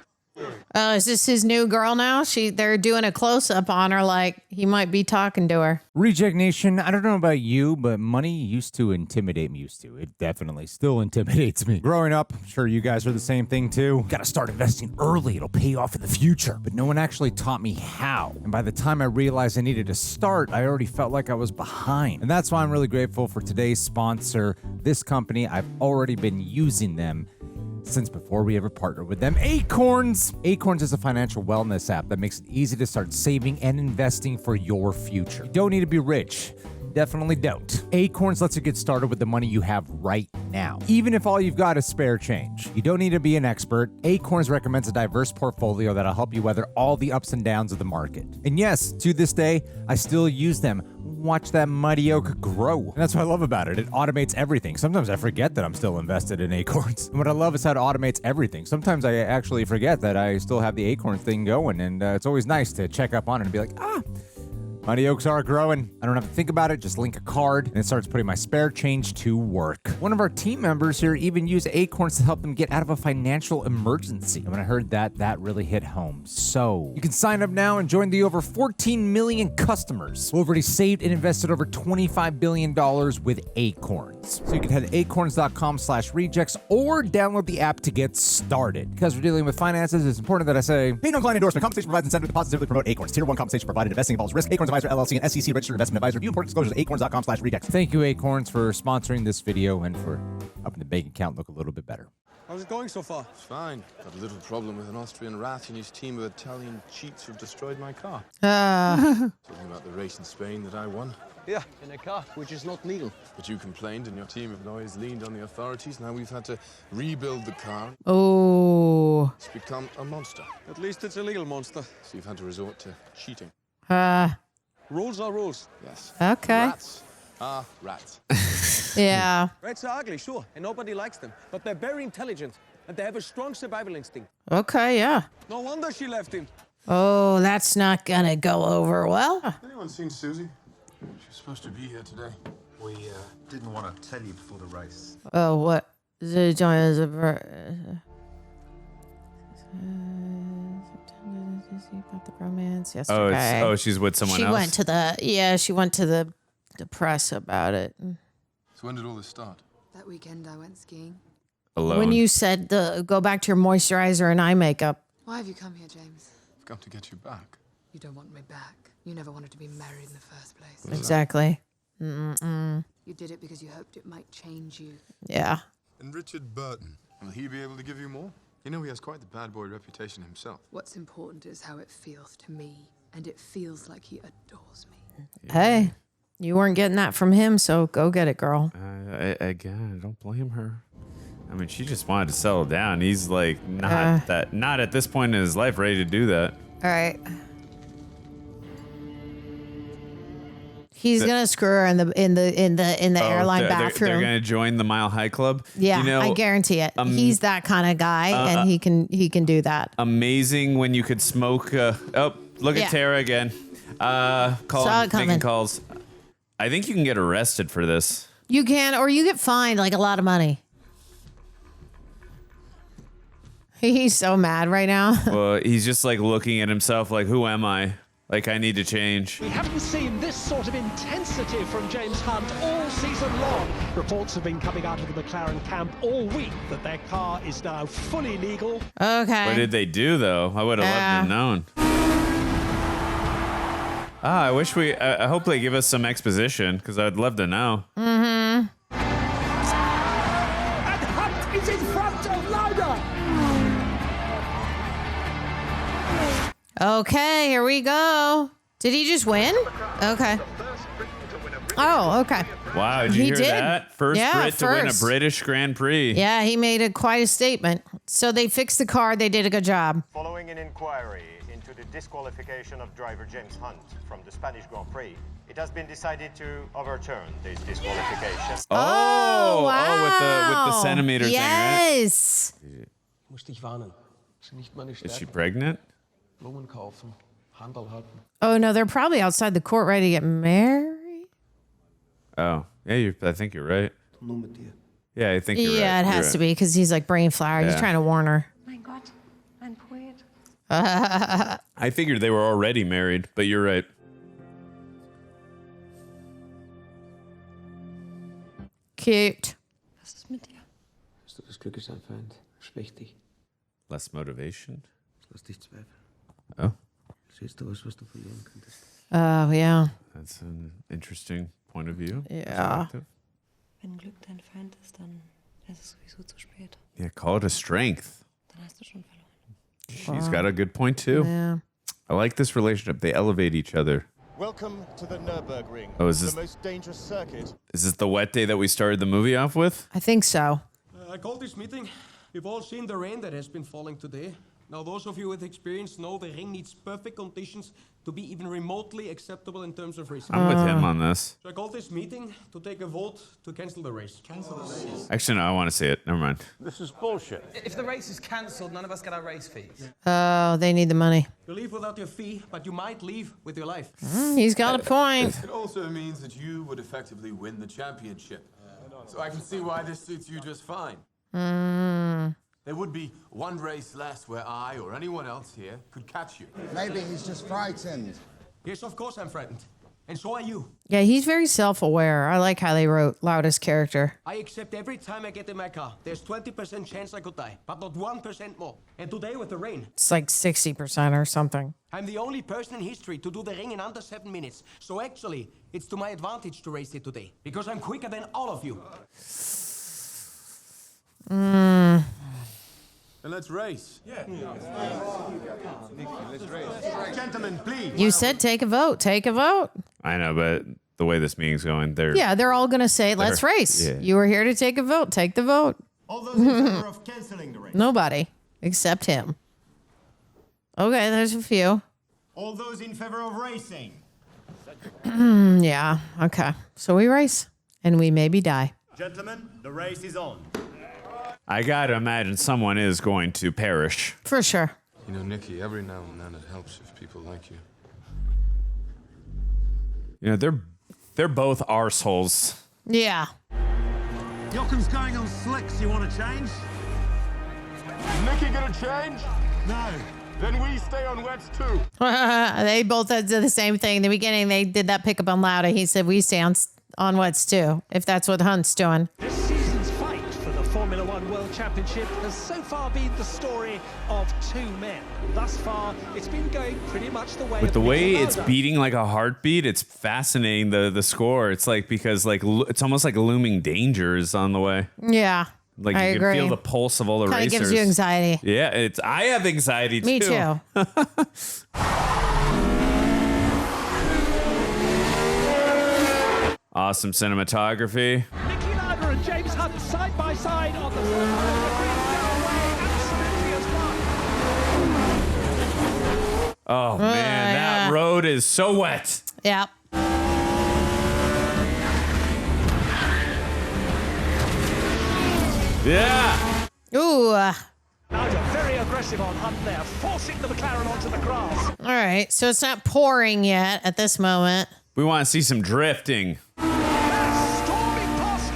[SPEAKER 3] Oh, is this his new girl now? They're doing a close-up on her like he might be talking to her.
[SPEAKER 9] Reject Nation, I don't know about you, but money used to intimidate me. It definitely still intimidates me. Growing up, I'm sure you guys are the same thing too. Gotta start investing early, it'll pay off in the future. But no one actually taught me how. And by the time I realized I needed to start, I already felt like I was behind. And that's why I'm really grateful for today's sponsor, this company. I've already been using them since before we ever partnered with them. ACORNS! ACORNS is a financial wellness app that makes it easy to start saving and investing for your future. You don't need to be rich. Definitely don't. ACORNS lets you get started with the money you have right now, even if all you've got is spare change. You don't need to be an expert. ACORNS recommends a diverse portfolio that'll help you weather all the ups and downs of the market. And yes, to this day, I still use them. Watch that mighty oak grow. And that's what I love about it. It automates everything. Sometimes I forget that I'm still invested in ACORNS. And what I love is how it automates everything. Sometimes I actually forget that I still have the ACORNS thing going, and it's always nice to check up on it and be like, mighty oaks are growing. I don't have to think about it. Just link a card, and it starts putting my spare change to work. One of our team members here even used ACORNS to help them get out of a financial emergency. And when I heard that, that really hit home. So you can sign up now and join the over 14 million customers who already saved and invested over $25 billion with ACORNS. So you can head to acorns.com/rejects or download the app to get started. Because we're dealing with finances, it's important that I say, paid no client endorsement. Compensation provides incentive to positively promote ACORNS. Tier 1 compensation provided. Investing involves risk. ACORNS Advisor LLC and SEC registered investment advisor. View important disclosures at acorns.com/rejects. Thank you, ACORNS, for sponsoring this video and for helping the bank account look a little bit better.
[SPEAKER 11] How's it going so far?
[SPEAKER 8] It's fine. Got a little problem with an Austrian rat and his team of Italian cheats who've destroyed my car. Talking about the race in Spain that I won.
[SPEAKER 11] Yeah, in a car, which is not legal.
[SPEAKER 8] But you complained and your team have always leaned on the authorities. Now we've had to rebuild the car.
[SPEAKER 3] Oh.
[SPEAKER 8] It's become a monster.
[SPEAKER 11] At least it's a legal monster.
[SPEAKER 8] So you've had to resort to cheating.
[SPEAKER 11] Rules are rules.
[SPEAKER 8] Yes.
[SPEAKER 3] Okay.
[SPEAKER 8] Rats are rats.
[SPEAKER 3] Yeah.
[SPEAKER 11] Rats are ugly, sure, and nobody likes them. But they're very intelligent, and they have a strong survival instinct.
[SPEAKER 3] Okay, yeah.
[SPEAKER 11] No wonder she left him.
[SPEAKER 3] Oh, that's not gonna go over well.
[SPEAKER 6] Anyone seen Suzy? She's supposed to be here today.
[SPEAKER 10] We didn't want to tell you before the race.
[SPEAKER 3] Oh, what? About the romance yesterday.
[SPEAKER 2] Oh, she's with someone else?
[SPEAKER 3] She went to the press about it.
[SPEAKER 8] So when did all this start?
[SPEAKER 7] That weekend I went skiing.
[SPEAKER 2] Alone.
[SPEAKER 3] When you said go back to your moisturizer and eye makeup.
[SPEAKER 7] Why have you come here, James?
[SPEAKER 8] I've come to get you back.
[SPEAKER 7] You don't want me back. You never wanted to be married in the first place.
[SPEAKER 3] Exactly.
[SPEAKER 7] You did it because you hoped it might change you.
[SPEAKER 3] Yeah.
[SPEAKER 8] And Richard Burton, will he be able to give you more? You know he has quite the bad boy reputation himself.
[SPEAKER 7] What's important is how it feels to me, and it feels like he adores me.
[SPEAKER 3] Hey, you weren't getting that from him, so go get it, girl.
[SPEAKER 2] Again, I don't blame her. I mean, she just wanted to settle down. He's like not at this point in his life ready to do that.
[SPEAKER 3] All right. He's gonna screw her in the airline bathroom.
[SPEAKER 2] They're gonna join the Mile High Club.
[SPEAKER 3] Yeah,
[SPEAKER 2] you know,
[SPEAKER 3] I guarantee it. He's that kind of guy, and he can do that.
[SPEAKER 2] Amazing when you could smoke. Look at Tara again.
[SPEAKER 3] Saw it coming.
[SPEAKER 2] Making calls. I think you can get arrested for this.
[SPEAKER 3] You can, or you get fined like a lot of money. He's so mad right now.
[SPEAKER 2] Well, he's just like looking at himself like, who am I? Like, I need to change.
[SPEAKER 20] We haven't seen this sort of intensity from James Hunt all season long. Reports have been coming out of the McLaren camp all week that their car is now fully legal.
[SPEAKER 3] Okay.
[SPEAKER 2] What did they do, though? I would have loved to have known. I wish I hope they give us some exposition, because I'd love to know.
[SPEAKER 20] And Hunt is in front of Lauda.
[SPEAKER 3] Okay, here we go. Did he just win? Okay. Oh, okay.
[SPEAKER 2] Wow, did you hear that? First Brit to win a British Grand Prix.
[SPEAKER 3] Yeah, he made quite a statement. So they fixed the car. They did a good job.
[SPEAKER 12] Following an inquiry into the disqualification of driver James Hunt from the Spanish Grand Prix, it has been decided to overturn this disqualification.
[SPEAKER 3] Oh, wow.
[SPEAKER 2] Oh, with the centimeter thing, right?
[SPEAKER 3] Yes.
[SPEAKER 2] Is she pregnant?
[SPEAKER 3] Oh, no, they're probably outside the court ready to get married.
[SPEAKER 2] Oh, yeah, I think you're right. Yeah, I think you're right.
[SPEAKER 3] Yeah, it has to be because he's like bringing flower. He's
[SPEAKER 2] Yeah.
[SPEAKER 3] trying to warn her.
[SPEAKER 16] Mein Gott, ein Poet.
[SPEAKER 2] I figured they were already married, but you're right.
[SPEAKER 3] Cute.
[SPEAKER 16] Was ist mit dir?
[SPEAKER 17] Hast du des Glückes ein Feind? Schwächt dich.
[SPEAKER 2] Less motivation?
[SPEAKER 17] Lass dich zweifeln.
[SPEAKER 2] Oh.
[SPEAKER 17] Siehst du was du verlieren könntest?
[SPEAKER 3] Oh, yeah.
[SPEAKER 2] That's an interesting point of view.
[SPEAKER 3] Yeah.
[SPEAKER 2] Perspective.
[SPEAKER 16] Wenn Glück dein Feind ist, dann ist es sowieso zu spät.
[SPEAKER 2] Yeah, call it a strength.
[SPEAKER 16] Dann hast du schon verloren.
[SPEAKER 2] She's got a good point, too.
[SPEAKER 3] Yeah.
[SPEAKER 2] I like this relationship. They elevate each other.
[SPEAKER 18] Welcome to the Nürburgring,
[SPEAKER 2] Oh, is this-
[SPEAKER 18] the most dangerous circuit.
[SPEAKER 2] Is this the wet day that we started the movie off with?
[SPEAKER 3] I think so.
[SPEAKER 11] I called this meeting. We've all seen the rain that has been falling today. Now, those of you with experience know the ring needs perfect conditions to be even remotely acceptable in terms of racing.
[SPEAKER 2] I'm with him on this.
[SPEAKER 11] So I called this meeting to take a vote to cancel the race. Cancel the race?
[SPEAKER 2] Actually, no, I want to see it. Never mind.
[SPEAKER 18] This is bullshit.
[SPEAKER 24] If the race is cancelled, none of us get our race fees.
[SPEAKER 3] Oh, they need the money.
[SPEAKER 11] You leave without your fee, but you might leave with your life.
[SPEAKER 3] He's got a point.
[SPEAKER 25] It also means that you would effectively win the championship. So I can see why this suits you just fine. There would be one race less where I or anyone else here could catch you.
[SPEAKER 4] Maybe he's just frightened.
[SPEAKER 11] Yes, of course I'm frightened. And so are you.
[SPEAKER 3] Yeah, he's very self-aware. I like how they wrote Lauda's character.
[SPEAKER 11] I accept every time I get in my car. There's 20% chance I could die, but not 1% more. And today with the rain,
[SPEAKER 3] It's like 60% or something.
[SPEAKER 11] I'm the only person in history to do the ring in under 7 minutes. So actually, it's to my advantage to race it today, because I'm quicker than all of you.
[SPEAKER 25] And let's race. Yeah. Let's race. Gentlemen, please.
[SPEAKER 3] You said take a vote. Take a vote.
[SPEAKER 2] I know, but the way this meeting's going, they're...
[SPEAKER 3] Yeah, they're all going to say, let's race.
[SPEAKER 2] Yeah.
[SPEAKER 3] You were here to take a vote. Take the vote.
[SPEAKER 12] All those in favor of cancelling the race.
[SPEAKER 3] Nobody except him. Okay, there's a few.
[SPEAKER 12] All those in favor of racing.
[SPEAKER 3] Yeah, okay. So we race, and we maybe die.
[SPEAKER 12] Gentlemen, the race is on.
[SPEAKER 2] I gotta imagine someone is going to perish.
[SPEAKER 3] For sure.
[SPEAKER 8] You know, Niki, every now and then it helps if people like you.
[SPEAKER 2] You know, they're both arseholes.
[SPEAKER 3] Yeah.
[SPEAKER 14] Jochen's going on slicks. You want to change?
[SPEAKER 25] Is Niki gonna change?
[SPEAKER 14] No.
[SPEAKER 25] Then we stay on wets too.
[SPEAKER 3] They both did the same thing. In the beginning, they did that pickup on Lauda. He said, we stay on wets too, if that's what Hunt's doing.
[SPEAKER 20] This season's fight for the Formula One World Championship has so far been the story of two men. Thus far, it's been going pretty much the way
[SPEAKER 2] With
[SPEAKER 20] of
[SPEAKER 2] the way
[SPEAKER 20] Niki
[SPEAKER 2] it's
[SPEAKER 20] Lauda.
[SPEAKER 2] beating like a heartbeat, it's fascinating, the score. It's like, because like it's almost like looming danger is on the way.
[SPEAKER 3] Yeah.
[SPEAKER 2] Like
[SPEAKER 3] I
[SPEAKER 2] you
[SPEAKER 3] agree.
[SPEAKER 2] can feel the pulse of all the
[SPEAKER 3] Kind of
[SPEAKER 2] racers.
[SPEAKER 3] gives you anxiety.
[SPEAKER 2] Yeah, I have anxiety
[SPEAKER 3] Me
[SPEAKER 2] too.
[SPEAKER 3] too.
[SPEAKER 2] Awesome cinematography.
[SPEAKER 20] Niki Lauda and James Hunt side by side on the front of the green go away absolutely as one.
[SPEAKER 2] Oh man, that road is so wet.
[SPEAKER 3] Yep.
[SPEAKER 2] Yeah.
[SPEAKER 3] Ooh.
[SPEAKER 20] Lauda very aggressive on Hunt there, forcing the McLaren onto the grass.
[SPEAKER 3] All right. So it's not pouring yet at this moment.
[SPEAKER 2] We want to see some drifting.
[SPEAKER 20] Storming past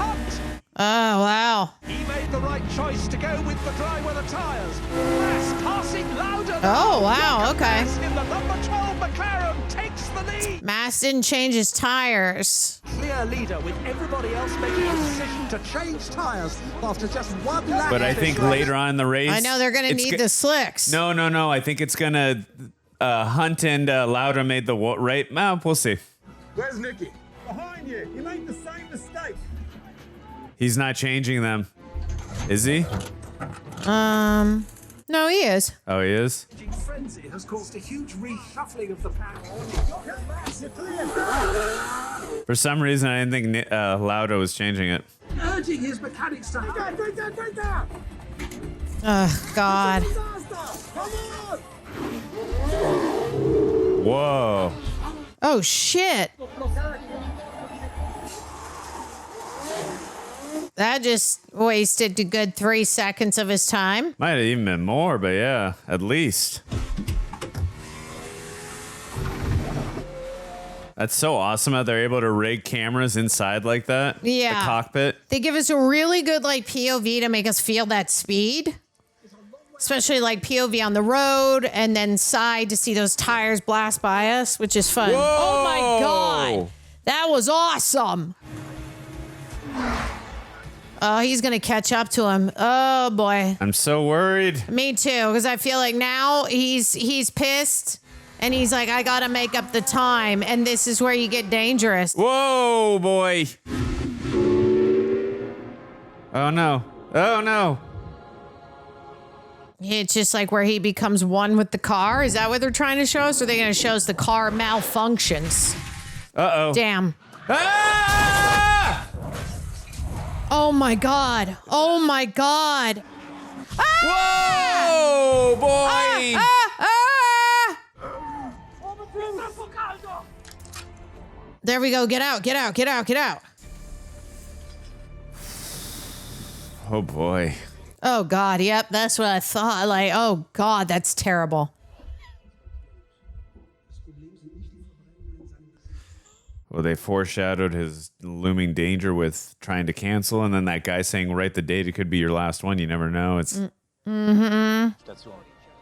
[SPEAKER 3] Oh, wow.
[SPEAKER 20] He made the right choice to go with the dry weather tyres. Mass passing Lauda.
[SPEAKER 3] Oh, wow, okay.
[SPEAKER 20] Mass in the number 12 McLaren takes the lead.
[SPEAKER 3] Mass didn't change his tires.
[SPEAKER 20] Clear leader with everybody else making a decision to change tyres after just one lap.
[SPEAKER 2] But I think later on in the race,
[SPEAKER 3] I know they're going to need the slicks.
[SPEAKER 2] No. I think it's gonna Hunt and Lauda made the right. We'll see.
[SPEAKER 6] Where's Niki?
[SPEAKER 11] Behind you. You made the same mistake.
[SPEAKER 2] He's not changing them, is he?
[SPEAKER 3] No, he is.
[SPEAKER 2] Oh, he is.
[SPEAKER 20] Frenzy has caused a huge reshuffling of the pack.
[SPEAKER 2] For some reason, I didn't think Lauda was changing it.
[SPEAKER 20] Urging his mechanics to
[SPEAKER 3] Oh, God.
[SPEAKER 2] Whoa.
[SPEAKER 3] Oh, shit. That just wasted a good 3 seconds of his time.
[SPEAKER 2] Might have even been more, but yeah, at least. That's so awesome how they're able to rig cameras inside like that.
[SPEAKER 3] Yeah.
[SPEAKER 2] The cockpit.
[SPEAKER 3] They give us a really good like POV to make us feel that speed. Especially like POV on the road and then side to see those tires blast by us, which is fun.
[SPEAKER 2] Whoa!
[SPEAKER 3] Oh my God. That was awesome. Oh, he's going to catch up to him. Oh boy.
[SPEAKER 2] I'm so worried.
[SPEAKER 3] Me too, because I feel like now he's pissed and he's like, I got to make up the time. And this is where you get dangerous.
[SPEAKER 2] Whoa, boy. Oh no. Oh no.
[SPEAKER 3] It's just like where he becomes one with the car. Is that what they're trying to show us? Or are they going to show us the car malfunctions?
[SPEAKER 2] Uh-oh.
[SPEAKER 3] Damn.
[SPEAKER 2] Ah!
[SPEAKER 3] Oh my God. Oh my God. Ah!
[SPEAKER 2] Whoa, boy.
[SPEAKER 3] There we go. Get out. Get out. Get out. Get out.
[SPEAKER 2] Oh boy.
[SPEAKER 3] Oh God. Yep. That's what I thought. Like, oh God, that's terrible.
[SPEAKER 2] Well, they foreshadowed his looming danger with trying to cancel, and then that guy saying, write the date, it could be your last one. You never know. It's
[SPEAKER 1] Station,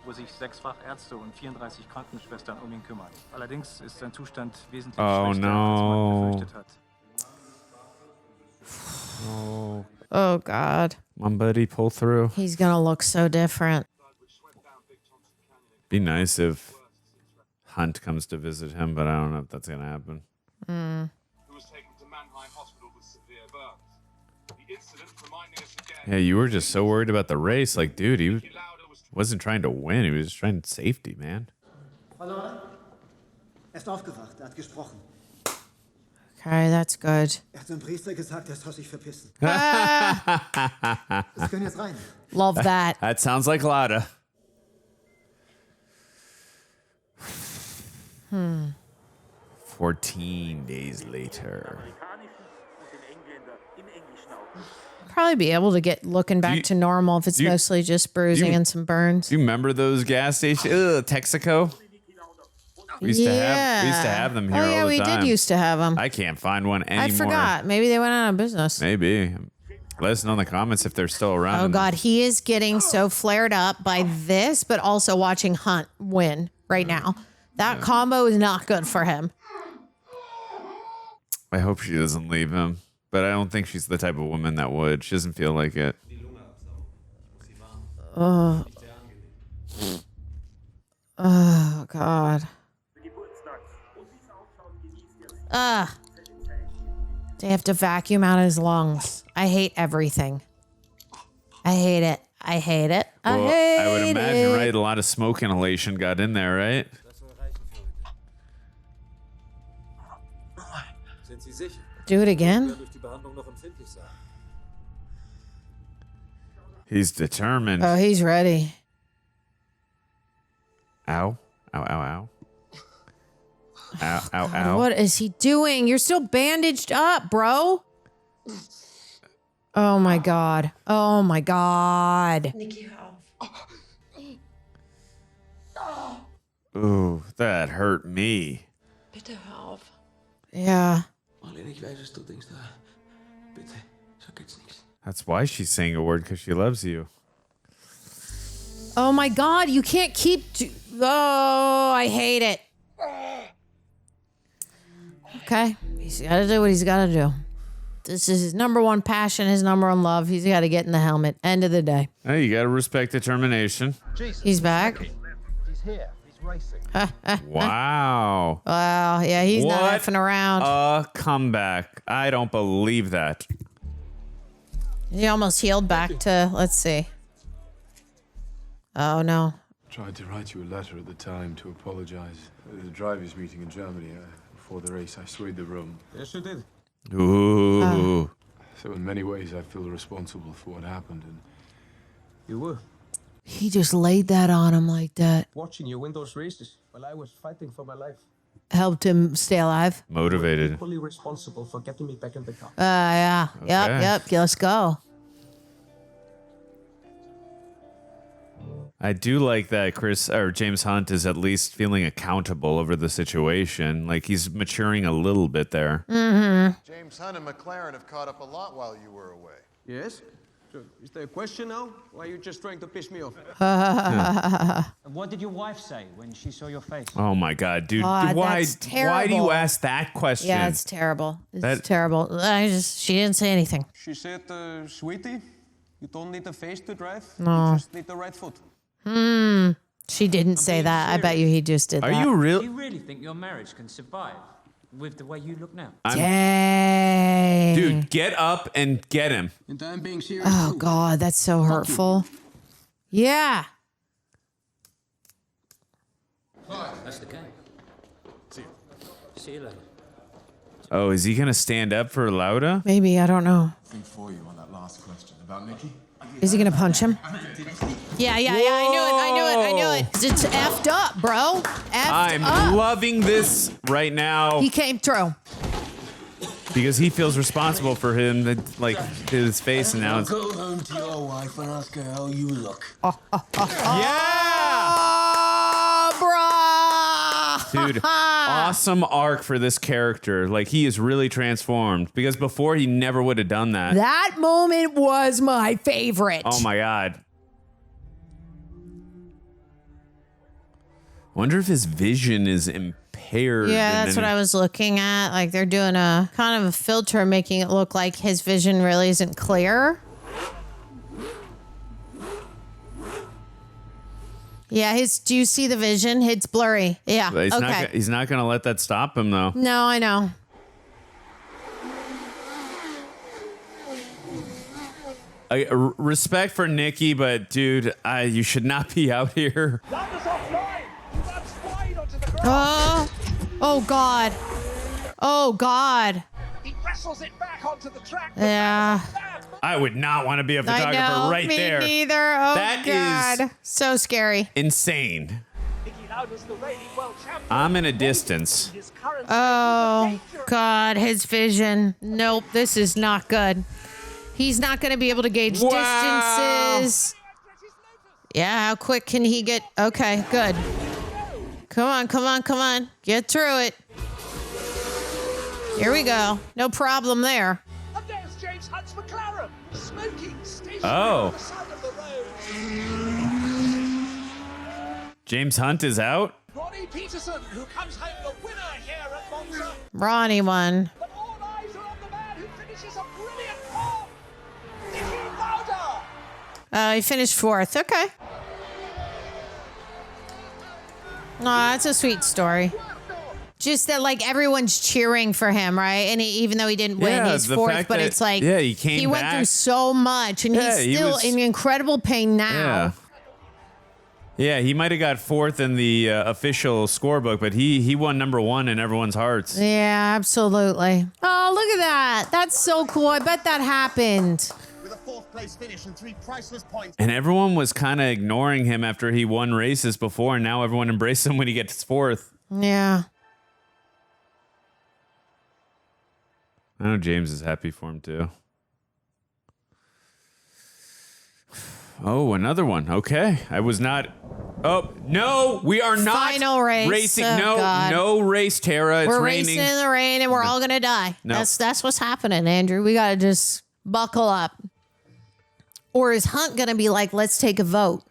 [SPEAKER 1] wo sich 6-fach Ärzte und 34 Krankenschwestern ihn kümmern. Allerdings ist sein Zustand wesentlich schlechter, als man befürchtet hat.
[SPEAKER 2] Oh.
[SPEAKER 3] Oh God.
[SPEAKER 2] My buddy, pull through.
[SPEAKER 3] He's going to look so different.
[SPEAKER 2] Be nice if Hunt comes to visit him, but I don't know if that's going to happen. Yeah, you were just so worried about the race. Like, dude, he wasn't trying to win. He was just trying safety, man.
[SPEAKER 10] Hallo? Er ist aufgewacht, hat gesprochen.
[SPEAKER 3] Okay, that's good.
[SPEAKER 10] Hat dem Priester gesagt, soll sich verpissen.
[SPEAKER 3] Ah.
[SPEAKER 10] Das können jetzt rein.
[SPEAKER 3] Love that.
[SPEAKER 2] That sounds like Lauda. 14 days later.
[SPEAKER 3] Probably be able to get looking back to normal if it's mostly just bruising and some burns.
[SPEAKER 2] Do you remember those gas stations? Texaco? We used to have them here all the time.
[SPEAKER 3] Oh yeah, we did used to have them.
[SPEAKER 2] I can't find one anymore.
[SPEAKER 3] I forgot. Maybe they went out of business.
[SPEAKER 2] Maybe. Let us know in the comments if they're still around.
[SPEAKER 3] Oh God, he is getting so flared up by this, but also watching Hunt win right now. That combo is not good for him.
[SPEAKER 2] I hope she doesn't leave him, but I don't think she's the type of woman that would. She doesn't feel like it.
[SPEAKER 3] Oh. Oh God. They have to vacuum out his lungs. I hate everything. I hate it. I hate it. I
[SPEAKER 2] would imagine, right? A lot of smoke inhalation got in there, right?
[SPEAKER 3] Do it again?
[SPEAKER 2] He's determined.
[SPEAKER 3] Oh, he's ready.
[SPEAKER 2] Ow. Ow, ow, ow. Ow, ow, ow.
[SPEAKER 3] What is he doing? You're still bandaged up, bro. Oh my God. Oh my God.
[SPEAKER 16] Niki,
[SPEAKER 2] Ooh, that hurt me.
[SPEAKER 16] bitte hör auf.
[SPEAKER 3] Yeah.
[SPEAKER 17] Marlene, ich weiß, was du denkst, aber bitte, so geht's nichts.
[SPEAKER 2] That's why she's saying a word, because she loves you.
[SPEAKER 3] Oh my God, you can't keep. Oh, I hate it. Okay, he's got to do what he's got to do. This is his number one passion, his number one love. He's got to get in the helmet. End of the day.
[SPEAKER 2] Hey, you got to respect determination.
[SPEAKER 3] He's back.
[SPEAKER 18] He's here. He's racing.
[SPEAKER 2] Wow.
[SPEAKER 3] Wow. Yeah, he's not effing around.
[SPEAKER 2] A comeback. I don't believe that.
[SPEAKER 3] He almost healed back to, let's see. Oh, no.
[SPEAKER 5] I tried to write you a letter at the time to apologize. At the drivers' meeting in Germany before the race, I swayed the room.
[SPEAKER 11] Yes, you did.
[SPEAKER 2] Ooh.
[SPEAKER 5] So in many ways, I feel responsible for what happened. And
[SPEAKER 11] You were.
[SPEAKER 3] He just laid that on him like that.
[SPEAKER 11] Watching you win those races while I was fighting for my life.
[SPEAKER 3] Helped him stay alive.
[SPEAKER 2] Motivated.
[SPEAKER 11] Fully responsible for getting me back in the car.
[SPEAKER 3] Yeah.
[SPEAKER 2] Okay.
[SPEAKER 3] Yep. Let's go.
[SPEAKER 2] I do like that James Hunt is at least feeling accountable over the situation. Like he's maturing a little bit there.
[SPEAKER 3] Mm-hmm.
[SPEAKER 18] James Hunt and McLaren have caught up a lot while you were away.
[SPEAKER 11] Yes? So, is there a question now? Or are you just trying to piss me off?
[SPEAKER 15] And what did your wife say when she saw your face?
[SPEAKER 2] Oh my God, dude!
[SPEAKER 3] God,
[SPEAKER 2] why
[SPEAKER 3] that's terrible.
[SPEAKER 2] do you ask that question?
[SPEAKER 3] Yeah, it's terrible. It's terrible. She didn't say anything.
[SPEAKER 11] She said, sweetie, you don't need a face to drive.
[SPEAKER 3] No.
[SPEAKER 11] You just need the right foot.
[SPEAKER 3] She didn't say that. I bet you he just did that.
[SPEAKER 2] Are you real?
[SPEAKER 15] Do you really think your marriage can survive with the way you look now?
[SPEAKER 3] Dang.
[SPEAKER 2] Dude, get up and get him.
[SPEAKER 11] And I'm being serious.
[SPEAKER 3] Oh, God, that's so hurtful. Yeah.
[SPEAKER 15] That's the game. See you later.
[SPEAKER 2] Oh, is he gonna stand up for Lauda?
[SPEAKER 3] Maybe, I don't know.
[SPEAKER 6] Think for you on that last question about Niki.
[SPEAKER 3] Is he going to punch him? Yeah, I knew it. It's effed up, bro.
[SPEAKER 2] I'm loving this right now
[SPEAKER 3] He came through.
[SPEAKER 2] because he feels responsible for him, like his face, and now it's.
[SPEAKER 14] Go home to your wife and ask her how you look.
[SPEAKER 2] Dude, awesome arc for this character. Like, he is really transformed because before he never would have done that.
[SPEAKER 3] That moment was my favorite.
[SPEAKER 2] Oh my God. Wonder if his vision is impaired.
[SPEAKER 3] Yeah, that's what I was looking at. Like, they're doing a kind of a filter making it look like his vision really isn't clear. Yeah, do you see the vision? It's blurry. Yeah,
[SPEAKER 2] But he's not going to let that stop him, though.
[SPEAKER 3] No, I know.
[SPEAKER 2] Respect for Niki, but dude, you should not be out here.
[SPEAKER 3] Oh God. Oh God.
[SPEAKER 20] He wrestles it back onto the track.
[SPEAKER 3] Yeah.
[SPEAKER 2] I would not want to be a photographer
[SPEAKER 3] I know,
[SPEAKER 2] right
[SPEAKER 3] me
[SPEAKER 2] there.
[SPEAKER 3] neither. Oh
[SPEAKER 2] That
[SPEAKER 3] God.
[SPEAKER 2] is
[SPEAKER 3] So scary.
[SPEAKER 2] insane.
[SPEAKER 20] Niki Lauda's the reigning world champion.
[SPEAKER 2] I'm in a distance.
[SPEAKER 3] Oh God, his vision. Nope, this is not good. He's not going to be able to gauge distances. Yeah, how quick can he get? Okay, good. Come on. Get through it. Here we go. No problem there.
[SPEAKER 20] And there's James Hunt's McLaren, smoking, stationary
[SPEAKER 2] Oh.
[SPEAKER 20] on the side of the road.
[SPEAKER 2] James Hunt is out?
[SPEAKER 20] Ronnie Peterson, who comes home the winner here at Monza.
[SPEAKER 3] Ronnie won.
[SPEAKER 20] But all eyes are on the man who finishes a brilliant fourth, Niki Lauda.
[SPEAKER 3] He finished fourth. Okay. No, that's a sweet story. Just that, like, everyone's cheering for him, right? And even though he didn't win,
[SPEAKER 2] Yeah,
[SPEAKER 3] he's
[SPEAKER 2] the
[SPEAKER 3] fourth.
[SPEAKER 2] fact
[SPEAKER 3] But
[SPEAKER 2] that-
[SPEAKER 3] it's like
[SPEAKER 2] yeah, he came
[SPEAKER 3] went through
[SPEAKER 2] back.
[SPEAKER 3] so much, and
[SPEAKER 2] Yeah,
[SPEAKER 3] he's
[SPEAKER 2] he
[SPEAKER 3] still
[SPEAKER 2] was-
[SPEAKER 3] in incredible pain now.
[SPEAKER 2] Yeah. Yeah, he might have got fourth in the official scorebook, but he won number one in everyone's hearts.
[SPEAKER 3] Yeah, absolutely. Oh, look at that. That's so cool. I bet that happened.
[SPEAKER 18] With a fourth place finish and 3 priceless points.
[SPEAKER 2] And everyone was kind of ignoring him after he won races before, and now everyone embraces him when he gets fourth.
[SPEAKER 3] Yeah.
[SPEAKER 2] I know James is happy for him, too. Oh, another one. Okay. I was not... Oh, no, we are not
[SPEAKER 3] Final race.
[SPEAKER 2] racing.
[SPEAKER 3] Oh,
[SPEAKER 2] no,
[SPEAKER 3] God.
[SPEAKER 2] no race, Tara. It's
[SPEAKER 3] We're
[SPEAKER 2] raining.
[SPEAKER 3] racing in the rain, and we're all going to die.
[SPEAKER 2] No.
[SPEAKER 3] That's what's happening, Andrew. We got to just buckle up. Or is Hunt going to be like, let's take a vote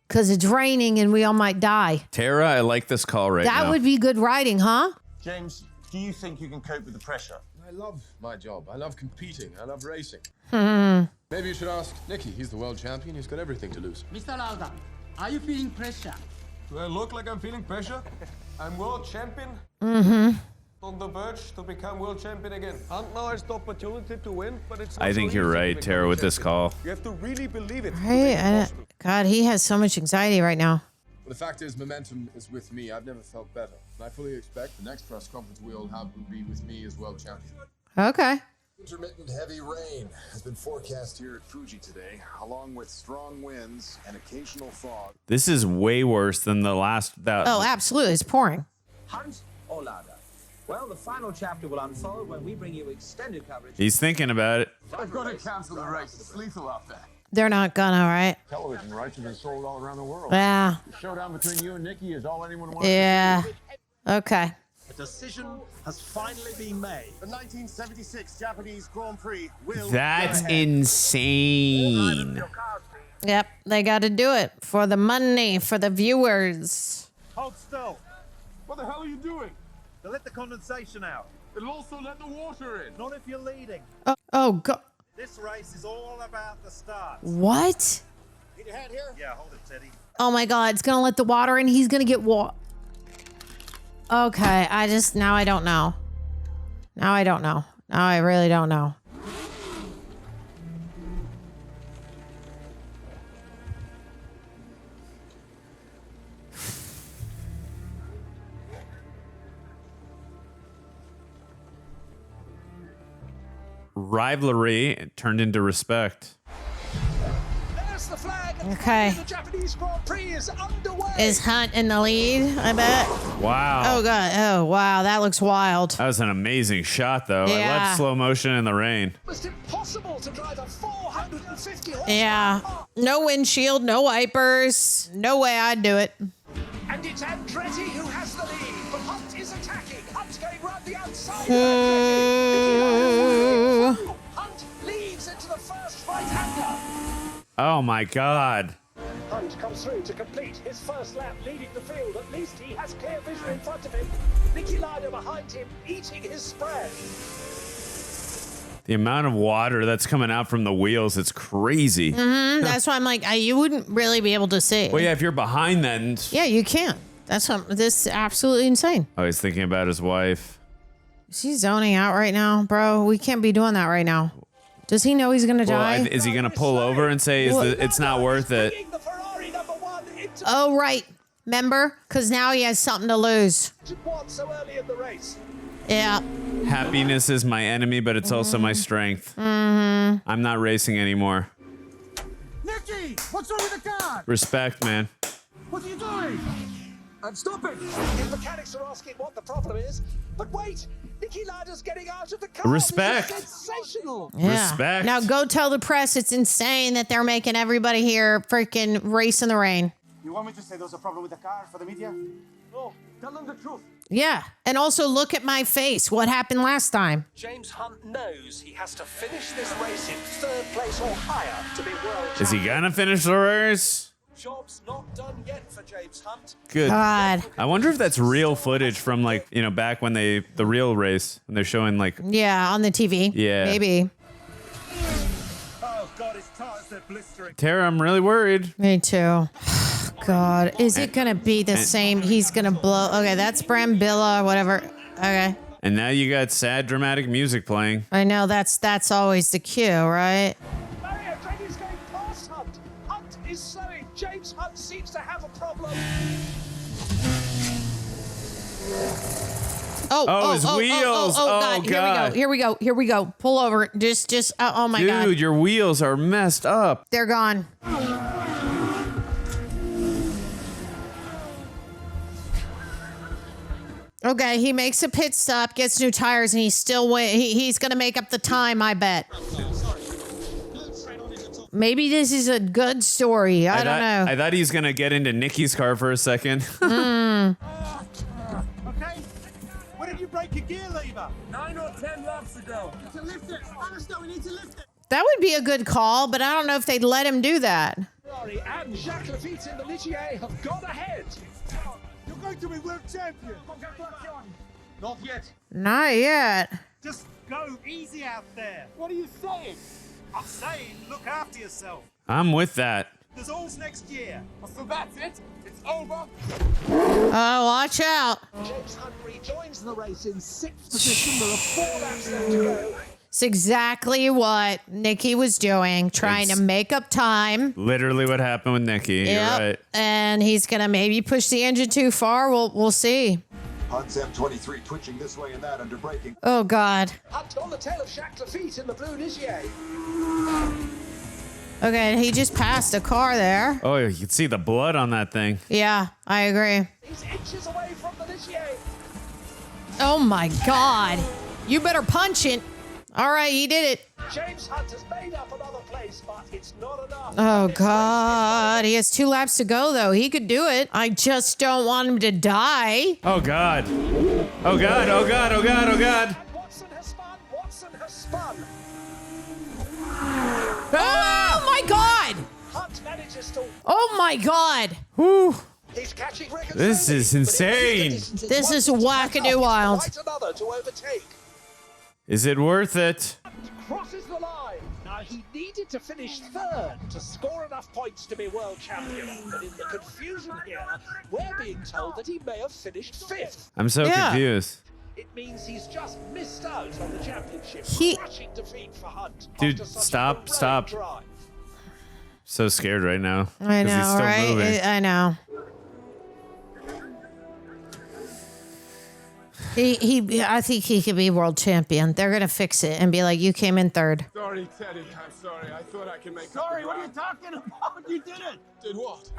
[SPEAKER 3] because it's raining and we all might die?
[SPEAKER 2] Tara, I like this call right now.
[SPEAKER 3] That would be good writing, huh?
[SPEAKER 18] James, do you think you can cope with the pressure?
[SPEAKER 5] I love my job. I love competing. I love racing.
[SPEAKER 3] Hmm.
[SPEAKER 5] Maybe you should ask Niki. He's the world champion. He's got everything to lose.
[SPEAKER 13] Mr. Lauda, are you feeling pressure?
[SPEAKER 11] Do I look like I'm feeling pressure? I'm world champion.
[SPEAKER 3] Mm-hmm.
[SPEAKER 11] On the verge to become world champion again. Hunt now has the opportunity to win, but it's not
[SPEAKER 2] I think
[SPEAKER 11] so
[SPEAKER 2] you're
[SPEAKER 11] easy to
[SPEAKER 2] right,
[SPEAKER 11] become
[SPEAKER 2] Tara,
[SPEAKER 11] a
[SPEAKER 2] with this
[SPEAKER 11] champion.
[SPEAKER 2] call.
[SPEAKER 11] You have to really believe it.
[SPEAKER 3] Right? God, he has so much anxiety right now.
[SPEAKER 5] Well, the fact is, momentum is with me. I've never felt better. And I fully expect the next press conference we'll have will be with me as world champion.
[SPEAKER 3] Okay.
[SPEAKER 18] Intermittent heavy rain has been forecast here at Fuji today, along with strong winds and occasional fog.
[SPEAKER 2] This is way worse than the last.
[SPEAKER 3] Oh, absolutely. It's pouring.
[SPEAKER 19] Hunt or Lauda? Well, the final chapter will unfold when we bring you extended coverage.
[SPEAKER 2] He's thinking about it.
[SPEAKER 5] I've got to cancel the race. It's lethal out there.
[SPEAKER 3] They're not gonna, right?
[SPEAKER 18] Television rights have been sold all around the world.
[SPEAKER 3] Yeah.
[SPEAKER 18] The showdown between you and Niki is all anyone wants.
[SPEAKER 3] Yeah. Okay.
[SPEAKER 14] A decision has finally been made.
[SPEAKER 18] The 1976 Japanese Grand Prix will.
[SPEAKER 2] That's insane.
[SPEAKER 3] Yep. They got to do it for the money, for the viewers.
[SPEAKER 14] Hold still.
[SPEAKER 5] What the hell are you doing?
[SPEAKER 14] To let the condensation out.
[SPEAKER 5] It'll also let the water in.
[SPEAKER 14] Not if you're leading.
[SPEAKER 3] Oh God.
[SPEAKER 14] This race is all about the start.
[SPEAKER 3] What?
[SPEAKER 18] Need your hand here?
[SPEAKER 14] Yeah, hold it, Teddy.
[SPEAKER 3] Oh my God. It's going to let the water in. He's going to get Okay. Now I don't know. Now I don't know. Now I really don't know.
[SPEAKER 2] Rivalry turned into respect.
[SPEAKER 20] There's the flag. And
[SPEAKER 3] Okay.
[SPEAKER 20] the Japanese Grand Prix is underway.
[SPEAKER 3] Is Hunt in the lead? I bet.
[SPEAKER 2] Wow.
[SPEAKER 3] Oh God. Oh wow. That looks wild.
[SPEAKER 2] That was an amazing shot, though. I
[SPEAKER 3] Yeah.
[SPEAKER 2] love slow motion in the rain.
[SPEAKER 20] It's impossible to drive a 450 horse.
[SPEAKER 3] Yeah. No windshield, no wipers. No way I'd do it.
[SPEAKER 20] And it's Andretti who has the lead, but Hunt is attacking. Hunt's going round the outside. Hunt leads into the first right-hander.
[SPEAKER 2] Oh my God.
[SPEAKER 20] Hunt comes through to complete his first lap, leading the field. At least he has clear vision in front of him. Niki Lauda behind him, eating his spread.
[SPEAKER 2] The amount of water that's coming out from the wheels, it's crazy.
[SPEAKER 3] That's why I'm like, you wouldn't really be able to see.
[SPEAKER 2] Well, yeah, if you're behind then.
[SPEAKER 3] Yeah, you can't. This is absolutely insane.
[SPEAKER 2] Oh, he's thinking about his wife.
[SPEAKER 3] Is he zoning out right now, bro? We can't be doing that right now. Does he know he's gonna die?
[SPEAKER 2] Is he gonna pull over and say it's not worth it?
[SPEAKER 3] Oh, right. Remember? Because now he has something to lose.
[SPEAKER 20] So early in the race.
[SPEAKER 3] Yeah.
[SPEAKER 2] Happiness is my enemy, but it's also my strength.
[SPEAKER 3] Mm-hmm.
[SPEAKER 2] I'm not racing anymore.
[SPEAKER 18] Niki, what's wrong with the car?
[SPEAKER 2] Respect, man.
[SPEAKER 18] What are you doing?
[SPEAKER 20] I'm stopping. The mechanics are asking what the problem is. But wait, Niki Lauda's getting out of the car.
[SPEAKER 2] Respect.
[SPEAKER 20] This is sensational.
[SPEAKER 3] Yeah.
[SPEAKER 2] Respect.
[SPEAKER 3] Now go tell the press it's insane that they're making everybody here freaking race in the rain.
[SPEAKER 18] You want me to say there's a problem with the car for the media?
[SPEAKER 11] No, tell them the truth.
[SPEAKER 3] Yeah. And also look at my face. What happened last time?
[SPEAKER 20] James Hunt knows he has to finish this race in third place or higher to be world
[SPEAKER 2] Is he gonna finish the race?
[SPEAKER 20] Job's not done yet for James Hunt.
[SPEAKER 2] Good.
[SPEAKER 3] God.
[SPEAKER 2] I wonder if that's real footage from back when the real race when they're showing
[SPEAKER 3] Yeah, on the TV.
[SPEAKER 2] Yeah.
[SPEAKER 3] Maybe.
[SPEAKER 14] Oh God, his tires are blistering.
[SPEAKER 2] Tara, I'm really worried.
[SPEAKER 3] Me too. God, is it gonna be the same? He's gonna blow. Okay, that's Brambilla or whatever. Okay,
[SPEAKER 2] And now you got sad dramatic music playing.
[SPEAKER 3] I know that's always the cue, right?
[SPEAKER 20] Mario Andretti's going past Hunt. Hunt is slowing. James Hunt seems to have a problem.
[SPEAKER 2] His wheels.
[SPEAKER 3] Oh, God.
[SPEAKER 2] God.
[SPEAKER 3] Here we go. Pull over. Just. Oh my God.
[SPEAKER 2] Dude, your wheels are messed up.
[SPEAKER 3] They're gone. Okay, he makes a pit stop, gets new tires, and he's still he's gonna make up the time, I bet. Maybe this is a good story. I don't know.
[SPEAKER 2] I thought he was gonna get into Niki's car for a second.
[SPEAKER 14] Okay. When did you break your gear lever?
[SPEAKER 18] 9 or 10 laps ago. To lift it. Alistair, we need to lift it.
[SPEAKER 3] That would be a good call, but I don't know if they'd let him do that.
[SPEAKER 20] Ferrari and Jacques Lafitte in the Ligier have gone ahead.
[SPEAKER 11] You're going to be world champion. Not yet.
[SPEAKER 3] Not yet.
[SPEAKER 11] Just go easy out there. What are you saying? I'm saying look after yourself.
[SPEAKER 2] I'm with that.
[SPEAKER 11] There's alls next year. So that's it? It's over?
[SPEAKER 3] Oh, watch out.
[SPEAKER 20] James Hunt rejoins the race in 6th position. There are 4 laps left to go.
[SPEAKER 3] It's exactly what Niki was doing, trying to make up time.
[SPEAKER 2] Literally what happened with Niki.
[SPEAKER 3] Yep.
[SPEAKER 2] You're right.
[SPEAKER 3] And he's going to maybe push the engine too far. We'll see.
[SPEAKER 18] Hunt's M23 twitching this way and that under braking.
[SPEAKER 3] Oh, God.
[SPEAKER 20] Hunt on the tail of Jacques Lafitte in the blue Ligier.
[SPEAKER 3] Okay, he just passed a car there.
[SPEAKER 2] Oh, you can see the blood on that thing.
[SPEAKER 3] Yeah, I agree.
[SPEAKER 20] He's inches away from the Ligier.
[SPEAKER 3] Oh, my God. You better punch it. All right, he did it.
[SPEAKER 20] James Hunt has made up another place, but it's not enough.
[SPEAKER 3] Oh, God. He has 2 laps to go, though. He could do it. I just don't want him to die.
[SPEAKER 2] Oh, God. Oh, God. Oh, God. Oh, God. Oh, God.
[SPEAKER 20] And Watson has spun. Watson has spun.
[SPEAKER 3] Oh, my God.
[SPEAKER 20] Hunt manages to...
[SPEAKER 3] Oh, my God.
[SPEAKER 2] Whew.
[SPEAKER 20] He's catching records.
[SPEAKER 2] This is insane.
[SPEAKER 3] This is wackadoo wild.
[SPEAKER 20] Quite another to overtake.
[SPEAKER 2] Is it worth it?
[SPEAKER 20] Crosses the line. Now, he needed to finish 3rd to score enough points to be world champion. But in the confusion here, we're being told that he may have finished 5th.
[SPEAKER 2] I'm so confused.
[SPEAKER 20] It means he's just missed out on the championship. Crushing defeat for Hunt.
[SPEAKER 2] Dude, stop.
[SPEAKER 20] Drive.
[SPEAKER 2] So scared right now.
[SPEAKER 3] I
[SPEAKER 2] 'cause he's
[SPEAKER 3] know,
[SPEAKER 2] still
[SPEAKER 3] right?
[SPEAKER 2] moving.
[SPEAKER 3] I know. I think he could be world champion. They're gonna fix it and be like, you came in 3rd.
[SPEAKER 6] Sorry, Teddy. I'm sorry. I thought I could make
[SPEAKER 11] Sorry, what are you talking about? You did it.
[SPEAKER 6] Did what?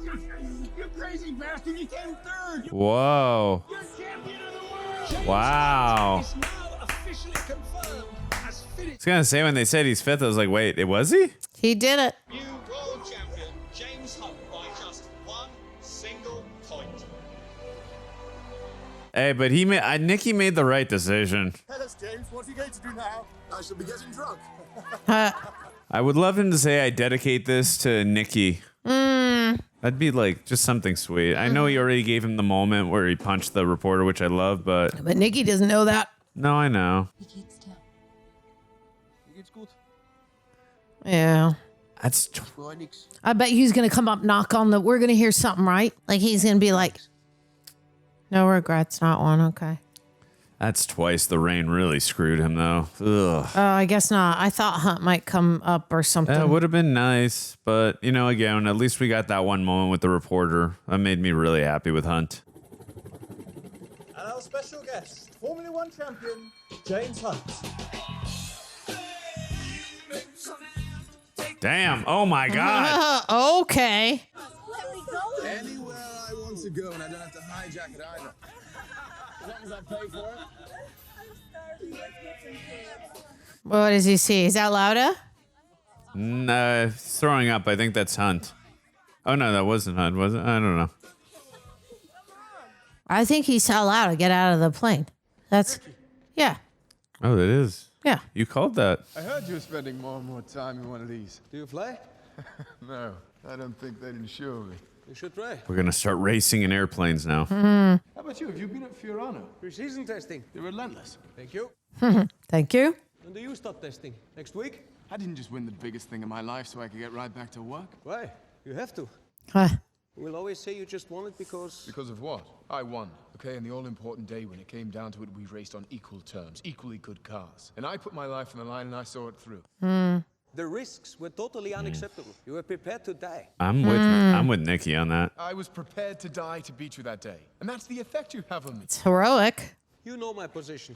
[SPEAKER 11] You crazy bastard. You came 3rd.
[SPEAKER 2] Whoa.
[SPEAKER 11] You're champion of the world.
[SPEAKER 2] Wow.
[SPEAKER 20] Is now officially confirmed as
[SPEAKER 2] I was gonna say when they said he's 5th, I was like, wait, it was he?
[SPEAKER 3] He did it.
[SPEAKER 11] New world champion James Hunt by just 1 single point.
[SPEAKER 2] Hey, but Niki made the right decision.
[SPEAKER 6] Hey, that's James. What's he going to do now? I shall be getting drunk.
[SPEAKER 2] I would love him to say, I dedicate this to Niki. That'd be like just something sweet. I know he already gave him the moment where he punched the reporter, which I love, but
[SPEAKER 3] Niki doesn't know that.
[SPEAKER 2] No, I know.
[SPEAKER 3] Yeah.
[SPEAKER 2] That's.
[SPEAKER 3] I bet he's gonna come up, knock on the. We're gonna hear something, right? Like he's gonna be like, "No regrets, not one." Okay.
[SPEAKER 2] That's twice. The rain really screwed him, though. Ugh.
[SPEAKER 3] I guess not. I thought Hunt might come up or something.
[SPEAKER 2] That would have been nice, but again, at least we got that one moment with the reporter. That made me really happy with Hunt.
[SPEAKER 11] And our special guest, Formula 1 champion James Hunt.
[SPEAKER 2] Damn! Oh my God!
[SPEAKER 3] Okay.
[SPEAKER 6] Anywhere I want to go, and I don't have to hijack it either. As long as I pay for it.
[SPEAKER 3] What does he see? Is that Lauda?
[SPEAKER 2] No, he's throwing up. I think that's Hunt. Oh no, that wasn't Hunt, was it? I don't know.
[SPEAKER 3] I think he saw Lauda get out of the plane. Yeah.
[SPEAKER 2] Oh, that is.
[SPEAKER 3] Yeah.
[SPEAKER 2] You called that.
[SPEAKER 5] I heard you were spending more and more time in one of these.
[SPEAKER 11] Do you fly?
[SPEAKER 5] No, I don't think they'd insure me.
[SPEAKER 11] You should try.
[SPEAKER 2] We're gonna start racing in airplanes now.
[SPEAKER 5] How about you? Have you been at Fiorano?
[SPEAKER 11] Pre-season testing.
[SPEAKER 5] They're relentless.
[SPEAKER 11] Thank you.
[SPEAKER 3] Thank you.
[SPEAKER 11] When do you stop testing? Next week?
[SPEAKER 5] I didn't just win the biggest thing in my life so I could get right back to work.
[SPEAKER 11] Why? You have to. We'll always say you just won it because...
[SPEAKER 5] Because of what? I won, okay? And the all-important day when it came down to it, we raced on equal terms, equally good cars. And I put my life on the line and I saw it through.
[SPEAKER 11] The risks were totally unacceptable. You were prepared to die.
[SPEAKER 2] I'm with Niki on that.
[SPEAKER 5] I was prepared to die to beat you that day. And that's the effect you have on me.
[SPEAKER 3] It's heroic.
[SPEAKER 11] You know my position.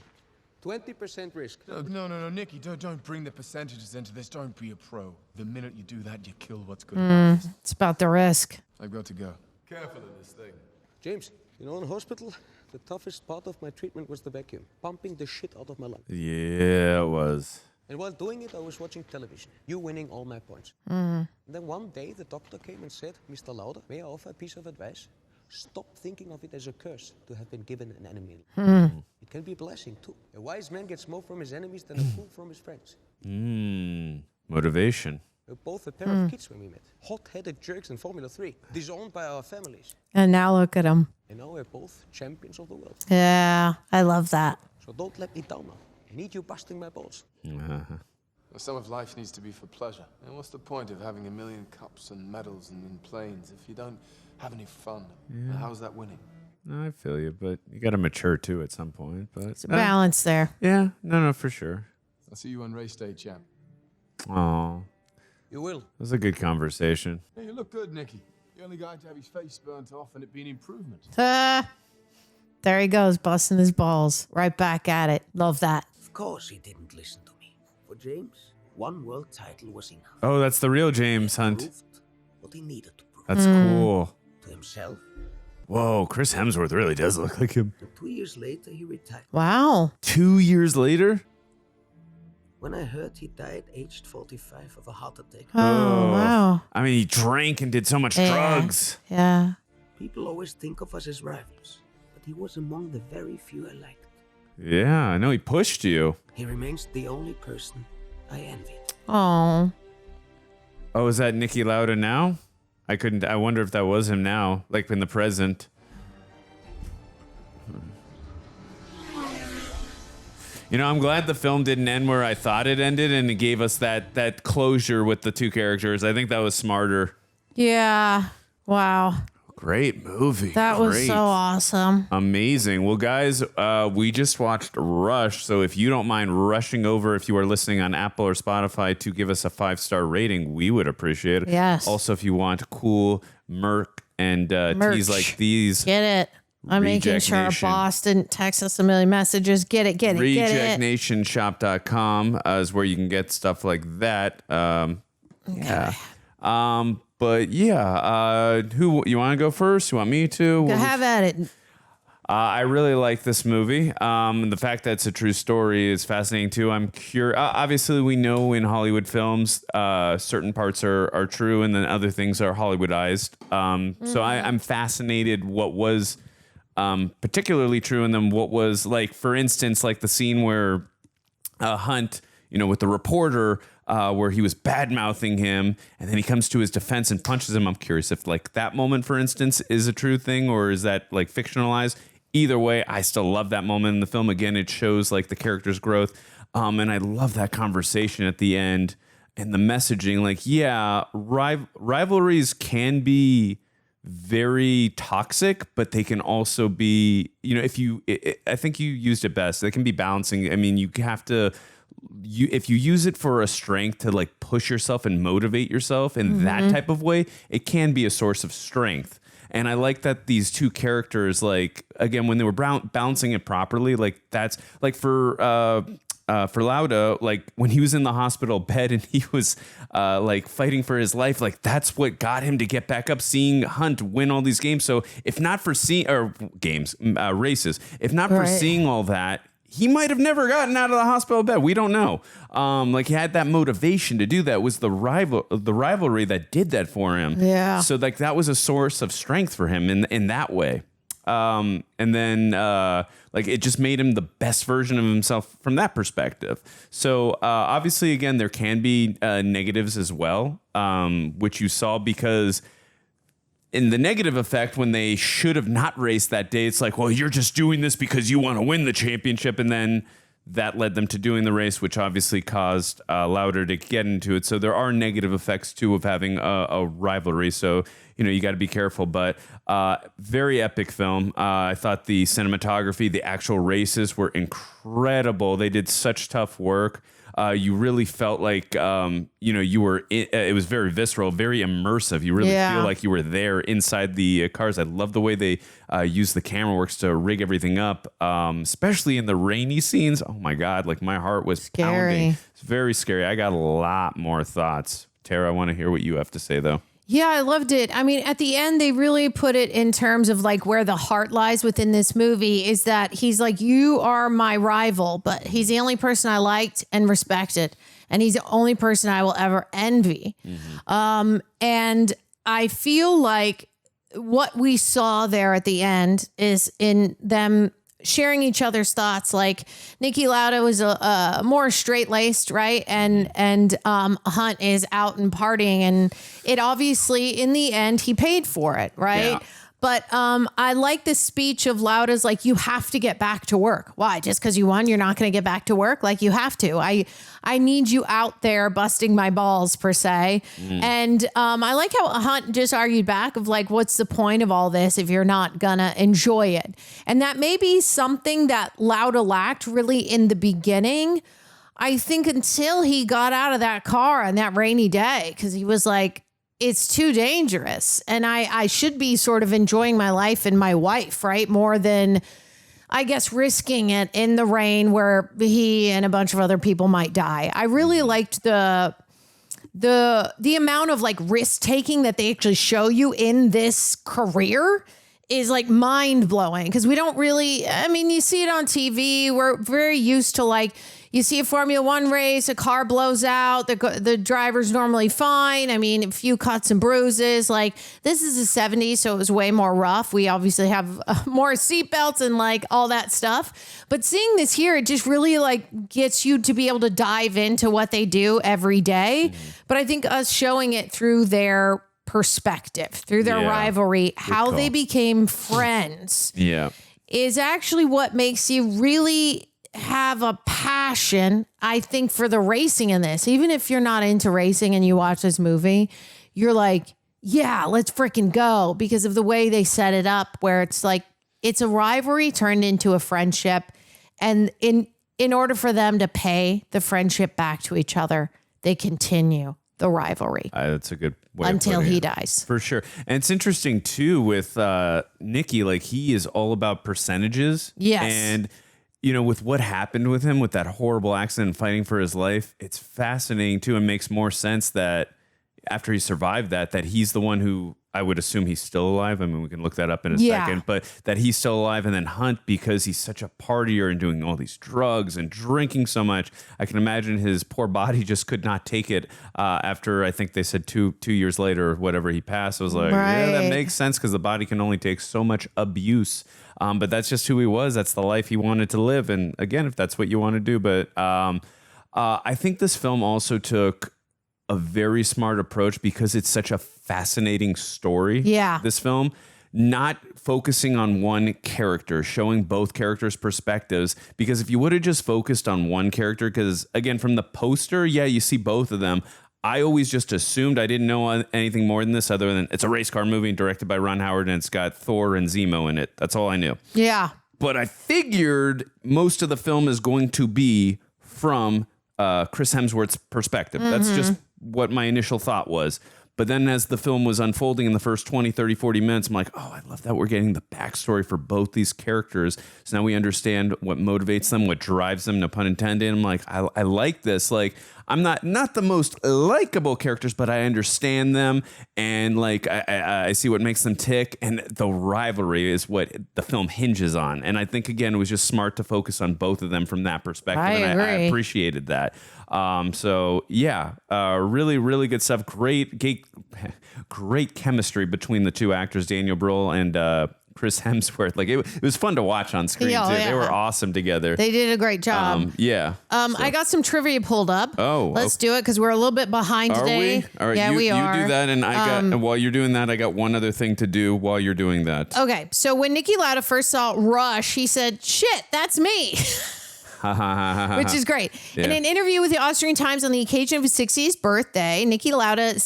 [SPEAKER 11] 20% risk.
[SPEAKER 5] No, Niki, don't bring the percentages into this. Don't be a pro. The minute you do that, you kill what's good.
[SPEAKER 3] It's about the risk.
[SPEAKER 5] I've got to go.
[SPEAKER 25] Careful in this thing.
[SPEAKER 11] James, in hospital, the toughest part of my treatment was the vacuum, pumping the shit out of my lung.
[SPEAKER 2] Yeah, it was.
[SPEAKER 11] And while doing it, I was watching television, you winning all my points. And then one day, the doctor came and said, Mr. Lauda, may I offer a piece of advice? Stop thinking of it as a curse to have been given an enemy. It can be a blessing, too. A wise man gets more from his enemies than a fool from his friends.
[SPEAKER 2] Motivation.
[SPEAKER 11] We were both a pair of kids when we met. Hot-headed jerks in Formula 3, disowned by our families.
[SPEAKER 3] And now look at him.
[SPEAKER 11] And now we're both champions of the world.
[SPEAKER 3] Yeah, I love that.
[SPEAKER 11] So don't let me down now. I need you busting my balls.
[SPEAKER 5] Well, some of life needs to be for pleasure. And what's the point of having a million cups and medals and planes if you don't have any fun?
[SPEAKER 2] Yeah.
[SPEAKER 5] How's that winning?
[SPEAKER 2] No, I feel you, but you got to mature too at some point. But
[SPEAKER 3] It's a balance there.
[SPEAKER 2] Yeah, no, for sure.
[SPEAKER 5] I'll see you on race day, champ.
[SPEAKER 2] Oh,
[SPEAKER 11] you will.
[SPEAKER 2] It was a good conversation.
[SPEAKER 5] Hey, you look good, Niki. The only guy to have his face burnt off and it be an improvement.
[SPEAKER 3] There he goes, busting his balls. Right back at it. Love that.
[SPEAKER 7] Of course he didn't listen to me. For James, one world title was enough.
[SPEAKER 2] Oh, that's the real James Hunt.
[SPEAKER 7] What he needed to prove.
[SPEAKER 2] That's cool.
[SPEAKER 7] To himself.
[SPEAKER 2] Whoa, Chris Hemsworth really does look like him.
[SPEAKER 7] And 2 years later, he retired.
[SPEAKER 3] Wow.
[SPEAKER 2] 2 years later?
[SPEAKER 7] When I heard he died aged 45 of a heart attack.
[SPEAKER 3] Oh, wow.
[SPEAKER 2] I mean, he drank and did so much drugs.
[SPEAKER 3] Yeah.
[SPEAKER 7] People always think of us as rivals, but he was among the very few I liked.
[SPEAKER 2] Yeah, I know he pushed you.
[SPEAKER 7] He remains the only person I envied.
[SPEAKER 3] Oh.
[SPEAKER 2] Oh, is that Niki Lauda now? I wonder if that was him now, like in the present. You know, I'm glad the film didn't end where I thought it ended and it gave us that closure with the two characters. I think that was smarter.
[SPEAKER 3] Yeah. Wow.
[SPEAKER 2] Great movie.
[SPEAKER 3] That was so awesome.
[SPEAKER 2] Amazing. Well, guys, we just watched Rush. So if you don't mind rushing over, if you are listening on Apple or Spotify, to give us a 5-star rating, we would appreciate it.
[SPEAKER 3] Yes.
[SPEAKER 2] Also, if you want cool merch and teas like these.
[SPEAKER 3] Get it. I'm making sure our boss didn't text us a million messages. Get it.
[SPEAKER 2] RejectNationShop.com is where you can get stuff like that. Yeah. But yeah, who you want to go first? You want me to?
[SPEAKER 3] Have at it.
[SPEAKER 2] I really like this movie. The fact that it's a true story is fascinating too. I'm curious. Obviously, we know in Hollywood films, certain parts are true, and then other things are Hollywoodized. So I'm fascinated what was particularly true, and then what was, like, for instance, like the scene where Hunt, you know, with the reporter, where he was bad-mouthing him, and then he comes to his defense and punches him. I'm curious if, like, that moment, for instance, is a true thing, or is that, like, fictionalized? Either way, I still love that moment in the film. Again, it shows, like, the character's growth, and I love that conversation at the end and the messaging. Like, yeah, rivalries can be very toxic, but they can also be, you know, I think you used it best. They can be balancing. I mean, you have to, if you use it for a strength to, like, push yourself and motivate yourself in that type of way, it can be a source of strength. And I like that these two characters, like, again, when they were balancing it properly, like, that's like for Lauda, like when he was in the hospital bed and he was like fighting for his life, like that's what got him to get back up, seeing Hunt win all these games. So if not for races, if not for seeing all that, he might have never gotten out of the hospital bed. We don't know. Like, he had that motivation to do that. It was the rivalry that did that for him.
[SPEAKER 3] Yeah.
[SPEAKER 2] So, like, that was a source of strength for him in that way. And then, like, it just made him the best version of himself from that perspective. So, obviously, again, there can be negatives as well, which you saw, because in the negative effect, when they should have not raced that day, it's like, well, you're just doing this because you want to win the championship. And then that led them to doing the race, which obviously caused Lauda to get into it. So there are negative effects, too, of having a rivalry. So, you know, you got to be careful. But very epic film. I thought the cinematography, the actual races were incredible. They did such tough work. You really felt like, you know, you were, it was very visceral, very immersive. You really feel like you were there inside the cars. I love the way they use the camera works to rig everything up, especially in the rainy scenes. Oh my God, like my heart was pounding. It's very scary. I got a lot more thoughts. Tara, I want to hear what you have to say, though.
[SPEAKER 3] Yeah, I loved it. I mean, at the end, they really put it in terms of like where the heart lies within this movie is that he's like, you are my rival, but he's the only person I liked and respected. And he's the only person I will ever envy. And I feel like what we saw there at the end is in them sharing each other's thoughts. Like Niki Lauda was a more straight-laced, right? And Hunt is out and partying, and it obviously in the end he paid for it, right?
[SPEAKER 2] Yeah.
[SPEAKER 3] But I like this speech of Lauda's, like, you have to get back to work. Why? Just because you won, you're not going to get back to work? Like, you have to. I need you out there busting my balls, per se. And I like how Hunt just argued back of, like, what's the point of all this if you're not going to enjoy it? And that may be something that Lauda lacked really in the beginning. I think until he got out of that car on that rainy day, because he was like, it's too dangerous. And I should be sort of enjoying my life and my wife, right? More than, I guess, risking it in the rain where he and a bunch of other people might die. I really liked the amount of like risk taking that they actually show you in this career is like mind blowing, because we don't really, I mean, you see it on TV. We're very used to, like, you see a Formula One race, a car blows out, the driver's normally fine. I mean, a few cuts and bruises. Like, this is the 70s, so it was way more rough. We obviously have more seatbelts and like all that stuff. But seeing this here, it just really like gets you to be able to dive into what they do every day. But I think us showing it through their perspective, through their rivalry, how they became friends, is actually what makes you really have a passion, I think, for the racing in this. Even if you're not into racing and you watch this movie, you're like, yeah, let's freaking go, because of the way they set it up, where it's like, it's a rivalry turned into a friendship. And in order for them to pay the friendship back to each other, they continue the rivalry.
[SPEAKER 2] That's a good way
[SPEAKER 3] until
[SPEAKER 2] of
[SPEAKER 3] he
[SPEAKER 2] it.
[SPEAKER 3] dies.
[SPEAKER 2] For sure. And it's interesting too with Niki, like, he is all about percentages.
[SPEAKER 3] Yes.
[SPEAKER 2] And you know, with what happened with him, with that horrible accident and fighting for his life, it's fascinating too, and makes more sense that after he survived that he's the one who, I would assume he's still alive. I mean, we can look that up in a second, but that he's still alive. And then Hunt, because he's such a partier and doing all these drugs and drinking so much, I can imagine his poor body just could not take it after, I think they said two years later or whatever, he passed. I was like, yeah, that makes sense, because the body can only take so much abuse. But that's just who he was. That's the life he wanted to live. And again, if that's what you want to do. But I think this film also took a very smart approach, because it's such a fascinating story.
[SPEAKER 3] Yeah.
[SPEAKER 2] This film, not focusing on one character, showing both characters' perspectives. Because if you would have just focused on one character, because again, from the poster, you see both of them. I always just assumed, I didn't know anything more than this, other than it's a race car movie directed by Ron Howard and it's got Thor and Zemo in it. That's all I knew.
[SPEAKER 3] Yeah.
[SPEAKER 2] But I figured most of the film is going to be from Chris Hemsworth's perspective. That's just what my initial thought was. But then as the film was unfolding in the first 20, 30, 40 minutes, I'm like, oh, I love that we're getting the backstory for both these characters. So now we understand what motivates them, what drives them, no pun intended. I'm like, I like this. Like, I'm not the most likable characters, but I understand them. And like, I see what makes them tick. And the rivalry is what the film hinges on. And I think, again, it was just smart to focus on both of them from that perspective.
[SPEAKER 3] I
[SPEAKER 2] appreciated that. So yeah, really, really good stuff. Great chemistry between the two actors, Daniel Brühl and Chris Hemsworth. Like, it was fun to watch on screen too.
[SPEAKER 3] Yeah.
[SPEAKER 2] They were awesome together.
[SPEAKER 3] They did a great job. I got some trivia pulled up. Let's do it, because we're a little bit behind today.
[SPEAKER 2] Are we? All right,
[SPEAKER 3] yeah, we are.
[SPEAKER 2] You do that, and and while you're doing that, I got one other thing to do while you're doing that.
[SPEAKER 3] Okay, so when Niki Lauda first saw Rush, he said, "Shit, that's me." Which is great.
[SPEAKER 2] Yeah.
[SPEAKER 3] In an interview with the Austrian Times on the occasion of his 60th birthday, Niki Lauda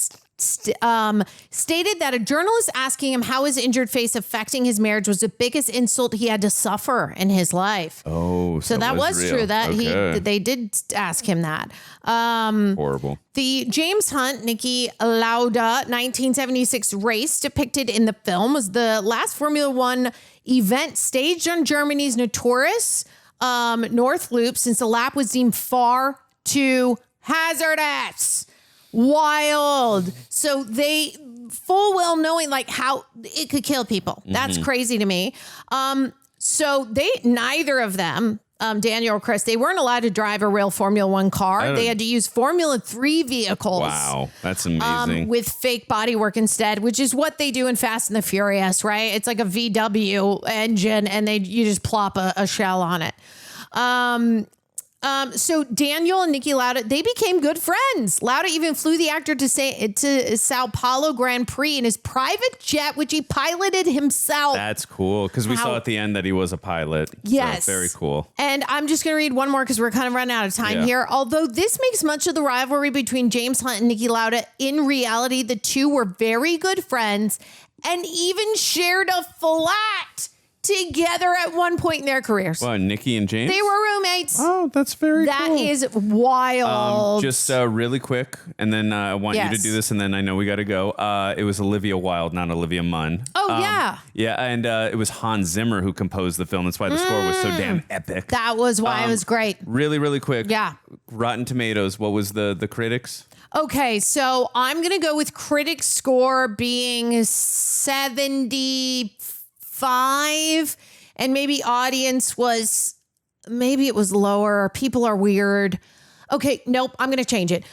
[SPEAKER 3] stated that a journalist asking him how his injured face affecting his marriage was the biggest insult he had to suffer in his life.
[SPEAKER 2] Oh,
[SPEAKER 3] so that was
[SPEAKER 2] real.
[SPEAKER 3] true. That
[SPEAKER 2] Okay.
[SPEAKER 3] they did ask him that.
[SPEAKER 2] Horrible.
[SPEAKER 3] The James Hunt Niki Lauda 1976 race depicted in the film was the last Formula One event staged on Germany's notorious North Loop, since the lap was deemed far too hazardous. Wild. So they full well knowing like how it could kill people. That's crazy to me. So neither of them Daniel or Chris, they weren't allowed to drive a real Formula One car. They had to use Formula 3 vehicles.
[SPEAKER 2] Wow, that's amazing.
[SPEAKER 3] With fake bodywork instead, which is what they do in Fast and the Furious, right? It's like a VW engine, and you just plop a shell on it. So Daniel and Niki Lauda, they became good friends. Lauda even flew the actor to Sao Paulo Grand Prix in his private jet, which he piloted himself.
[SPEAKER 2] That's cool, because we saw at the end that he was a pilot.
[SPEAKER 3] Yes.
[SPEAKER 2] So very cool.
[SPEAKER 3] And I'm just going to read one more because we're kind of running out of time here. Although this makes much of the rivalry between James Hunt and Niki Lauda, in reality, the two were very good friends and even shared a flat together at one point in their careers.
[SPEAKER 2] Well, Niki and James?
[SPEAKER 3] They were roommates.
[SPEAKER 2] Oh, that's very cool.
[SPEAKER 3] That is wild.
[SPEAKER 2] Just really quick, and then I want you to do this, and then I know we got to go. It was Olivia Wilde, not Olivia Munn.
[SPEAKER 3] Oh, yeah.
[SPEAKER 2] Yeah, and it was Hans Zimmer who composed the film. That's why the score was so damn epic.
[SPEAKER 3] That was why it was great.
[SPEAKER 2] Really, really quick.
[SPEAKER 3] Yeah.
[SPEAKER 2] Rotten Tomatoes, what was the critics?
[SPEAKER 3] Okay, so I'm going to go with critic score being 75, and maybe audience was, maybe it was lower. People are weird. Okay, nope, I'm going to change it.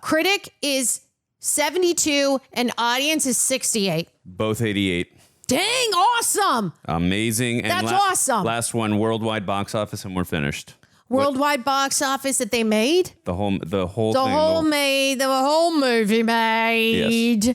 [SPEAKER 3] Critic is 72 and audience is 68.
[SPEAKER 2] Both 88.
[SPEAKER 3] Dang, awesome.
[SPEAKER 2] Amazing. And
[SPEAKER 3] That's awesome.
[SPEAKER 2] Last one, worldwide box office, and we're finished.
[SPEAKER 3] Worldwide box office that they made?
[SPEAKER 2] The whole
[SPEAKER 3] The whole movie made.
[SPEAKER 2] Yes.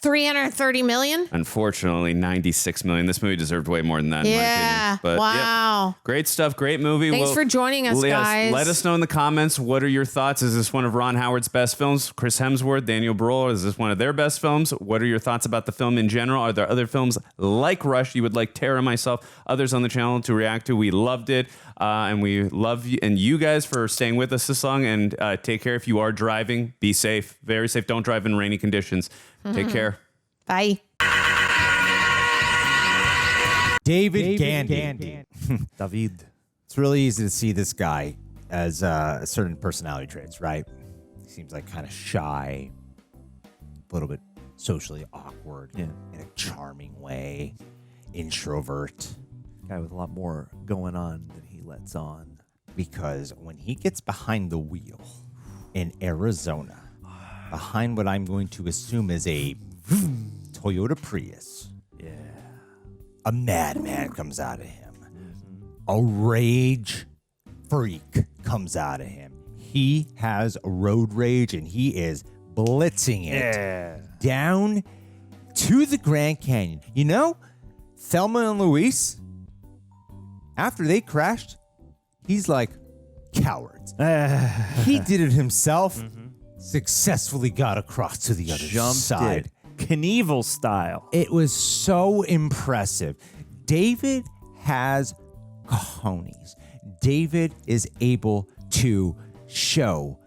[SPEAKER 3] 330 million?
[SPEAKER 2] Unfortunately, 96 million. This movie deserved way more than that, in my opinion. But,
[SPEAKER 3] wow.
[SPEAKER 2] Great stuff. Great movie.
[SPEAKER 3] Thanks for joining us, guys.
[SPEAKER 2] Let us know in the comments, what are your thoughts? Is this one of Ron Howard's best films? Chris Hemsworth, Daniel Brühl, is this one of their best films? What are your thoughts about the film in general? Are there other films like Rush you would like Tara and myself, others on the channel to react to? We loved it. And we love you and you guys for staying with us this long. And take care. If you are driving, be safe. Very safe. Don't drive in rainy conditions. Take care.
[SPEAKER 3] Bye.
[SPEAKER 9] David Gandy. David. It's really easy to see this guy as certain personality traits, right? He seems like kind of shy, a little bit socially awkward in a charming way, introvert.
[SPEAKER 21] Guy with a lot more going on than he lets on.
[SPEAKER 9] Because when he gets behind the wheel in Arizona, behind what I'm going to assume is a Toyota Prius, a madman comes out of him. A rage freak comes out of him. He has road rage, and he is blitzing it down to the Grand Canyon. You know, Thelma and Louise, after they crashed, he's like, cowards. He did it himself, successfully got across to the other side.
[SPEAKER 21] Knievel style.
[SPEAKER 9] It was so impressive. David has cojones. David is able to show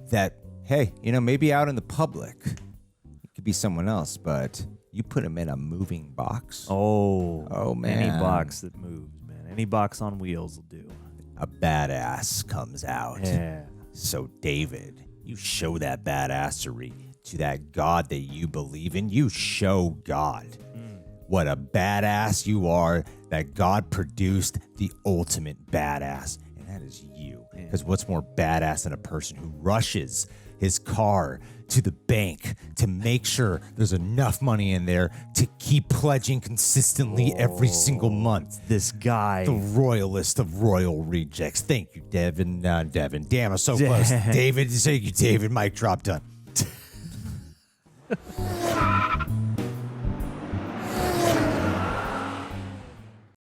[SPEAKER 9] that, hey, you know, maybe out in the public, it could be someone else, but you put him in a moving box.
[SPEAKER 21] Oh
[SPEAKER 9] man.
[SPEAKER 21] Any box that moves, man. Any box on wheels will do.
[SPEAKER 9] A badass comes out.
[SPEAKER 21] Yeah.
[SPEAKER 9] So, David, you show that badassery to that God that you believe in. You show God what a badass you are, that God produced the ultimate badass, and that is you. Because what's more badass than a person who rushes his car to the bank to make sure there's enough money in there to keep pledging consistently every single month?
[SPEAKER 21] This guy.
[SPEAKER 9] The royalist of royal rejects. Thank you, Devin. Devin. Damn, I'm so close. David, thank you, David. Mic drop done.